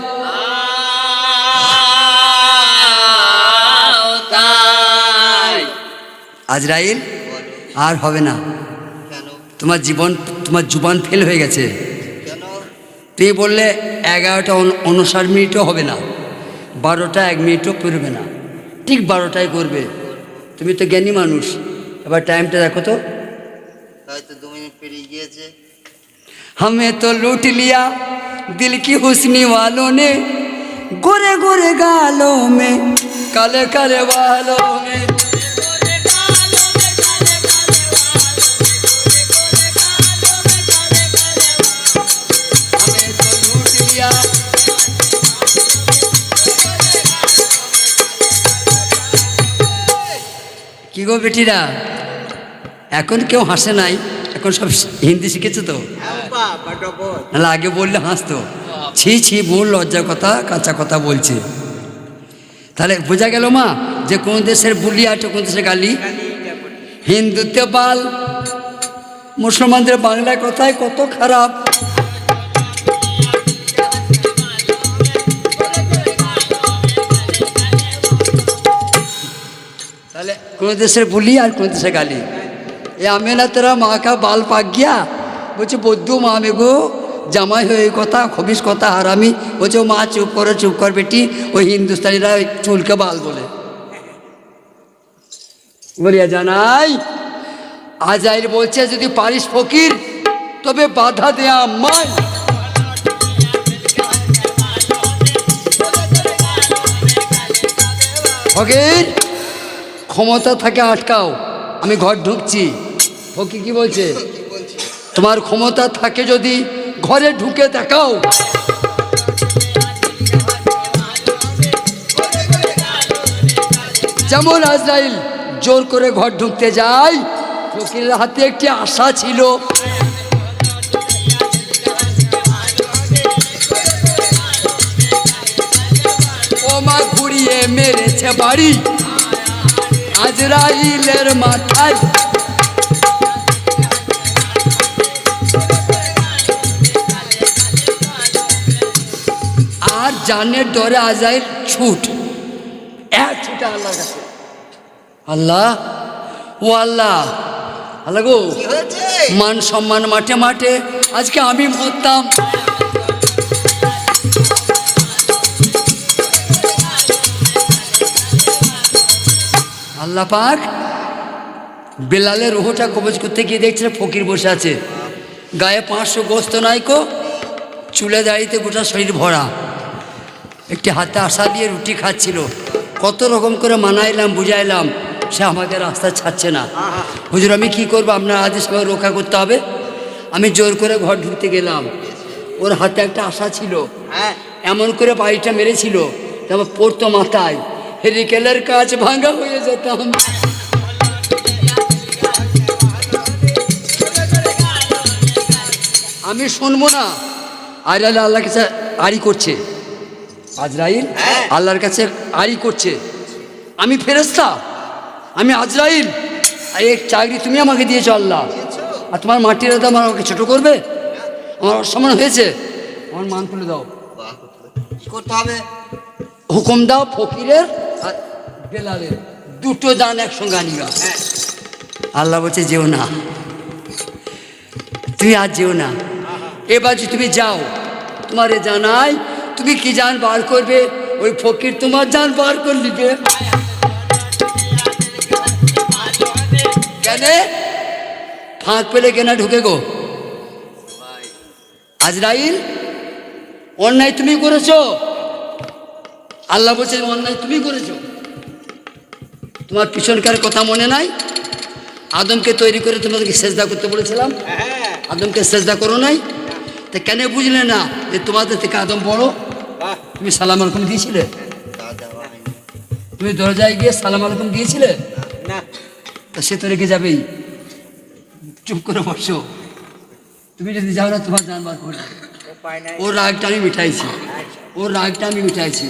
আজরাইল আর হবে না, তোমার জুবান ফেল হয়ে গেছে। তুমি বললে 11টা 59 মিনিটও হবে না, 12টা 1 মিনিটও পড়বে না, ঠিক 12টায় করবে। তুমি তো জ্ঞানী মানুষ, এবার টাইমটা দেখো তো। হয়তো 2 মিনিট পেরিয়ে গিয়েছে। हमें तो लूट लिया दिल की हुस्नी वालों ने, गोरे गोरे गालों में काले काले बालों में। हमें तो लूट लिया। কি গো বেটিরা, এখন কেউ হাসে নাই, এখন সব হিন্দি শিখেছে তো, নাহলে আগে বললে হাসতো। ছি ছি বোন, লজ্জার কথা, কাঁচা কথা বলছে। তাহলে বোঝা গেল মা যে কোন দেশের বুলি আর কোন দেশের গালি। হিন্দুত্বে বাল, মুসলমানদের বাংলায় কথায় কত খারাপ। তাহলে কোন দেশের বুলি আর কোন দেশের গালি। এ আমি না তেরা মা কা বাল পাক গিয়া, বলছে বদ্যু মা মেগো জামাই হয়ে কথা খবিস কথা হারামি। বলছে মা চুপ কর বেটি, ওই হিন্দুস্তানিরা চুলকে বাল বলে। বলিয়া জানাই আজরাইল বলছে যদি পারিস ফকির তবে বাধা দেয়া মাই। ফকির ক্ষমতা থাকে আটকাও, আমি ঘর ঢুকছি। ফকির কি বলছে? তোমার ক্ষমতা থাকে যদি ঘরে ঢুকে দেখাও। যেমন আজরাইল জোর করে ঘর ঢুকতে যায়, ফকিরের হাতে একটি আশা ছিল। ও মা ঘুরিয়ে মেরেছে বাড়ি আজরাইলের মাথায়। আর জানের ডরে আজরাইল ছুট, এক ছুটে আল্লাহর কাছে। আল্লাহ, ও আল্লাহ, আল্লাহ গো, মান সম্মান মাঠে মাঠে আজকে আমি মরতাম। আল্লাহ পাক বেলালের রুহটা কবজ করতে গিয়ে দেখছে ফকির বসে আছে, গায়ে 500 গোস্ত নাইকো, চুলে দাড়িতে গোটা শরীর ভরা, একটি হাতে আশা দিয়ে রুটি খাচ্ছিল। কত রকম করে মানাইলাম, বুঝাইলাম, সে আমাকে রাস্তা ছাড়ছে না। হুজুর আমি কি করবো, আপনার আদেশ করে রক্ষা করতে হবে। আমি জোর করে ঘর ঢুকতে গেলাম, ওর হাতে একটা আশা ছিল, এমন করে বাড়িটা মেরেছিল তারপর পড়তো মাথায়, হেরিকেলের কাজ ভাঙা হয়ে যেতাম। আমি শুনবো না। আজরাইল আল্লাহর কাছে আড়ি করছে, আজরাইল আল্লাহর কাছে আড়ি করছে, আমি ফেরেশতা, আমি আজরাইল, আর এই চাকরি তুমি আমাকে দিয়েছো আল্লাহ, আর তোমার মাটির দাম আমাকে ছোট করবে? আমার অসম্মান হয়েছে, আমার মান তুলে দাও। কি করতে হবে? হুকুম দাও ফকিরের আর বেলালের দুটো দান একসঙ্গে আনিবা। আল্লাহ বলছে যেও না, তুমি আজ যেও না, এবার যে তুমি যাও, তোমার এ জানাই তুমি কি জান বার করবে, ওই ফকির তোমার জান বার করে নিবে। কেন ফাঁক পেলে কেনা ঢুকে গো? আজরাইল, অন্যায় তুমি করেছো, আল্লাহ বলছে অন্যায় তুমি করেছো। তোমার পিছনকার কথা মনে নাই? আদমকে তৈরি করে তোমাদেরকে সেজদা করতে বলেছিলাম, আদমকে সেজদা করো নাই, তা কেন বুঝলে না যে তোমাদের থেকে আদম বড়? তুমি সালাম আলাইকুম দিয়েছিলে? তুমি দরজায় গিয়ে সালাম আলাইকুম দিয়েছিলে? না, তা সে তো রেখে যাবেই, চুপ করে বসো। তুমি যদি যাও না তোমার জান বার করবে। উপায় নাই। ওর রাগটা আমি মিটাইছি, ওর রাগটা আমি মিটাইছি।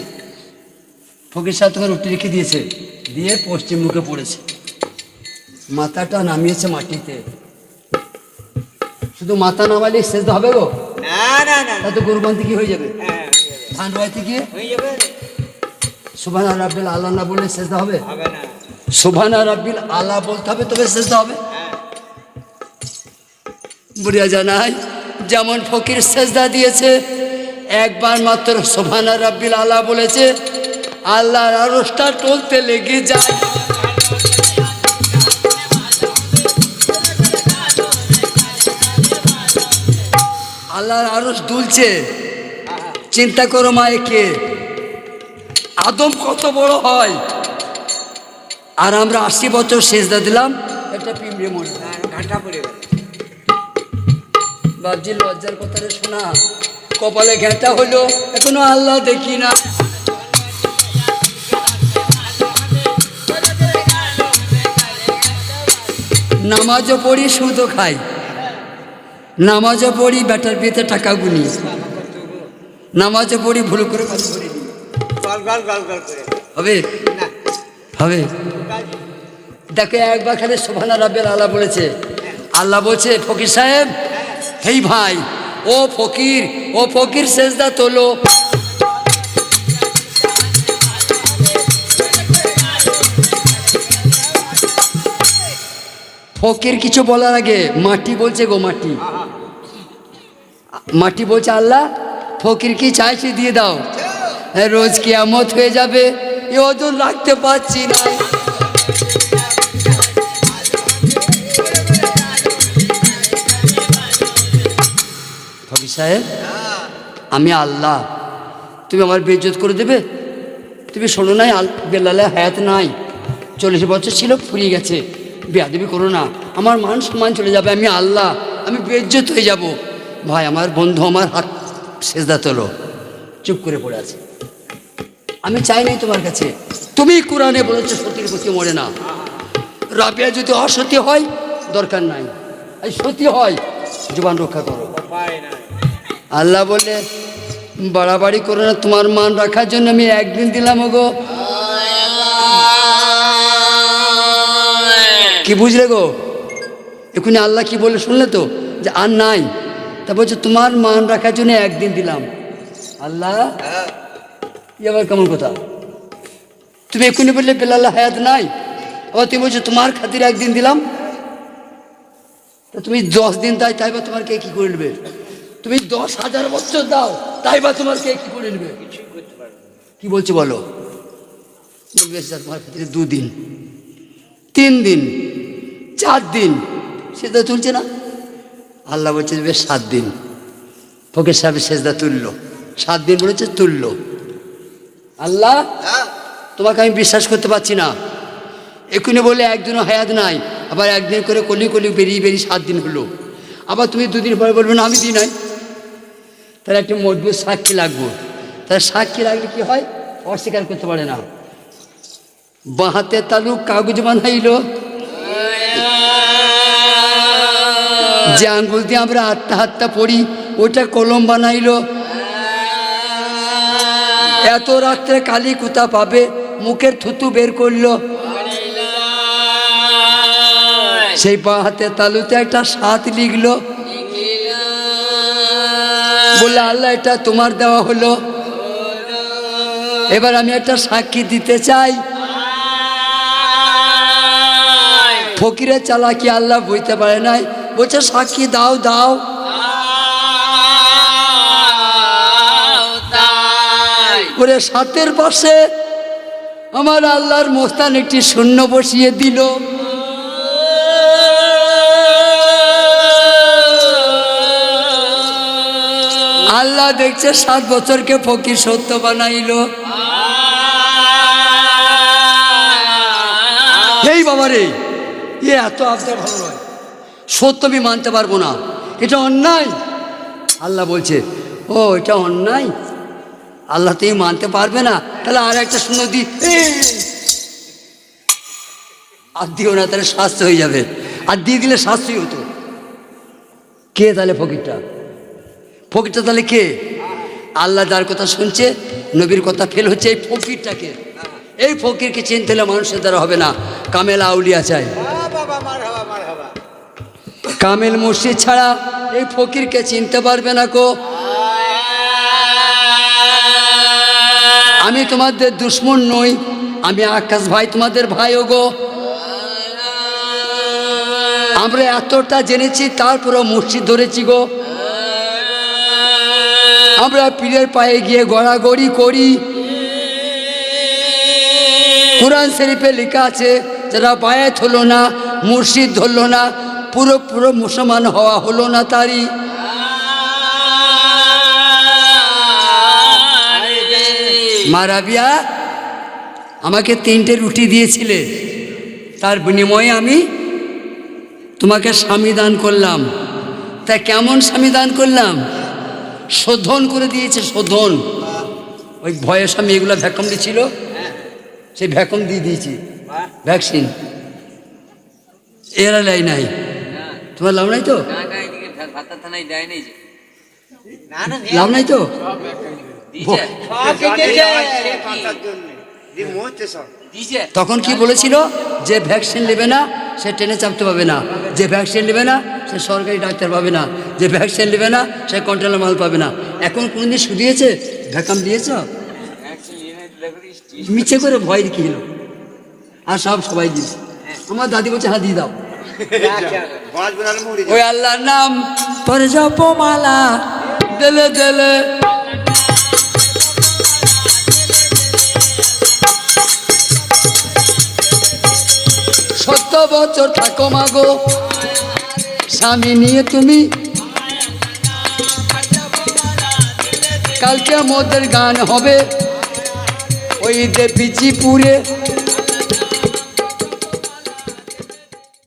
ফকির সাহেব তোমার রুটি রেখে দিয়েছে, দিয়ে পশ্চিম মুখে পড়েছে, মাথাটা নামিয়েছে মাটিতে। শুধু মাথা নামালে সেজদা হবে গো? না না না, তা তো গরুবান্তি কি হয়ে যাবে? হ্যাঁ, ধান রোয়াইতে গিয়ে হয়ে যাবে। সুবহান রাব্বিল আলা না বললে সেজদা হবে? হবে না। সুবহান রাব্বিল আলা বলতে হবে, তবে সেজদা হবে। হ্যাঁ, বুড়িয়া জানাই যেমন ফকির সেজদা দিয়েছে, একবার মাত্র সুবহান রাব্বিল আলা বলেছে, আল্লাহর আরশটা টলতে লেগে যায়। আল্লাহর আরশ দুলছে। চিন্তা করো মা, একে আদম কত বড় হয়, আর আমরা 80 বছর সেজদা দিলাম, একটা পিঁমড়ে মরে যায়। ঘাটা পড়ে গেল। বাবজি লজ্জার কথাটা শোনা, কপালে ঘেঁটা হলো, এখনো আল্লাহ দেখি না। নামাজও পড়ি সুদও খাই, নামাজও পড়ি বেটার বিয়েতে টাকা গুনি, নামাজও পড়ি ভুল করে কাজ করি। গল গল গল গল করে। হবে? না, হবে? দেখো একবার খালি সুবহানা রাব্বিল আলা বলেছে, আল্লাহ বলছে ফকির সাহেব, হেই ভাই, ও ফকির, ও ফকির সেজদা তোলো। ফকির কিছু বলার আগে মাটি বলছে গো, মাটি, মাটি বলছে আল্লাহ ফকির কি চাইছে দিয়ে দাও, রোজ কিয়ামত হয়ে যাবে, এ ওজন রাখতে পারছি না। ফকির সাহেব, আমি আল্লাহ, তুমি আমার বেইজ্জত করে দেবে? তুমি শোনো নাই বেলালে হায়াত নাই, 40 বছর ছিল, ফুরিয়ে গেছে, বেয়াদবি করো না, আমার মান সম্মান চলে যাবে, আমি আল্লাহ, আমি বেইজ্জত হয়ে যাব। ভাই আমার বন্ধু আমার হাত সেজদা তোলো। চুপ করে পড়ে আছে। আমি চাই নাই তোমার কাছে, তুমি কোরআনে বলেছো সতীর প্রতি মরে না। রাবিয়া যদি অসতী হয় দরকার নাই, আর সতী হয় জবান রক্ষা করো। উপায় নাই। আল্লাহ বললে বাড়াবাড়ি করো না, তোমার মান রাখার জন্য আমি একদিন দিলাম গো। কি বুঝলে গো? এখনই আল্লাহ কি বলে শুনলে তো, যে আর নাই, তা বলছে তোমার মান রাখার জন্য একদিন দিলাম। আল্লাহ ই আবার কেমন কথা? তুমি এখনই বললে বেলাল হায়াত নাই, আবার তুমি বলছো তোমার খাতির একদিন দিলাম। তা তুমি 10 দিন দাও, তাই বা তোমার কে কি করে নেবে? তুমি 10,000 বছর দাও, তাই বা তোমার কে কি করে নেবে? কি বলছো বলো? বলবে তোমার খাতিরে 2 দিন, 3 দিন, 4 দিন, সেটা তুলছে না। আল্লাহ বলছে বেশ 7 দিন। ফকির সাহেব সেজদা তুললো, 7 দিন বলেছে তুললো। আল্লাহ তোমাকে আমি বিশ্বাস করতে পারছি না, এখনই বলে একদিনও হায়াত নাই, আবার একদিন করে কলি কলি বেরিয়ে 7 দিন হলো, আবার তুমি 2 দিন পরে বলবে না আমি দিই নাই। তাহলে একটা মজবুত সাক্ষী লাগবো। তাহলে সাক্ষী লাগলে কি হয়? অস্বীকার করতে পারে না। বাহাতে তালু কাগজ বানাইলো, যে আঙ্গুল দিয়ে আমরা আত্মহত্যা পড়ি ওটা কলম বানাইলো। এত রাত্রে কালি কুতা পাবে, মুখের থুতু বের করলো। সেই বা হাতে তালুতে একটা 7 লিখলো, বললে আল্লাহ এটা তোমার দেওয়া হলো। এবার আমি একটা সাক্ষী দিতে চাই। ফকিরের চালাকি আল্লাহ বুঝতে পারে নাই, বলছে সাক্ষী দাও দাও। ওরে 7-এর পাশে আমার আল্লাহর মোস্তান একটি শূন্য বসিয়ে দিল। আল্লাহ দেখছে 7 বছরকে ফকির সত্য বানাইলো। এই বাবা রে, এত আপনার ভালো নয়, সত্য আমি মানতে পারবো না, এটা অন্যায়। আল্লাহ বলছে ও এটা অন্যায়, আল্লাহ তুমি মানতে পারবে না, তাহলে আর একটা শূন্য দি, আর দিও না, তাহলে শাস্তি হয়ে যাবে। আর দিয়ে দিলে শাস্তি হতো। কে তাহলে ফকিরটা? ফকিরটা তাহলে কে? আল্লাহ যার কথা শুনছে, নবীর কথা ফেল হচ্ছে এই ফকিরটাকে। এই ফকিরকে চিনতে হলে মানুষের দ্বারা হবে না, কামেল আউলিয়া চাই। কামেল মুর্শিদ ছাড়া এই ফকিরকে চিনতে পারবে না কো। আমি তোমাদের দুশ্মন নই, আমি আকাশ ভাই, তোমাদের ভাই গো। আমরা এতটা জেনেছি, তারপরও মুর্শিদ ধরেছি গো। আমরা পীরের পায়ে গিয়ে গড়াগড়ি করি। কুরআন শরীফে লেখা আছে, যারা বায়াত হলো না, মুর্শিদ ধরলো না, পুরো মুসলমান হওয়া হলো না তারই। মা রাবিয়া আমাকে 3টে রুটি দিয়েছিলে, তার বিনিময়ে আমি তোমাকে স্বামী দান করলাম। তা কেমন স্বামী দান করলাম? শোধন করে দিয়েছে, শোধন। ওই ভয়ের স্বামী এগুলো ভ্যাকুম দিয়েছিল, সেই ভ্যাকুম দিয়ে দিয়েছি, ভ্যাকসিন। এরা লাই নাই, তোমার লাভ নাই তো? লাভ নাই তো? তখন কি বলেছিল? যে ভ্যাকসিন নেবে না সে ট্রেনে চাপতে পাবে না, যে ভ্যাকসিন নেবে না সে সরকারি ডাক্তার পাবে না, যে ভ্যাকসিন নেবে না সে কন্ট্রোলের মাল পাবে না। এখন কোনদিন শুধিয়েছে? ভ্যাকাম দিয়েছ? মিছে করে ভয় দেখিয়েছিল, আর সবাই দিয়েছে। আমার দাদি বলছে হ্যাঁ দিয়ে দাও। ওই আল্লাহর নাম পরে জপমালা দেলে দেলে, 70 বছর থাকো মাগো স্বামী নিয়ে তুমি। কালকে আমাদের গান হবে ওই দেবীজিপুরে।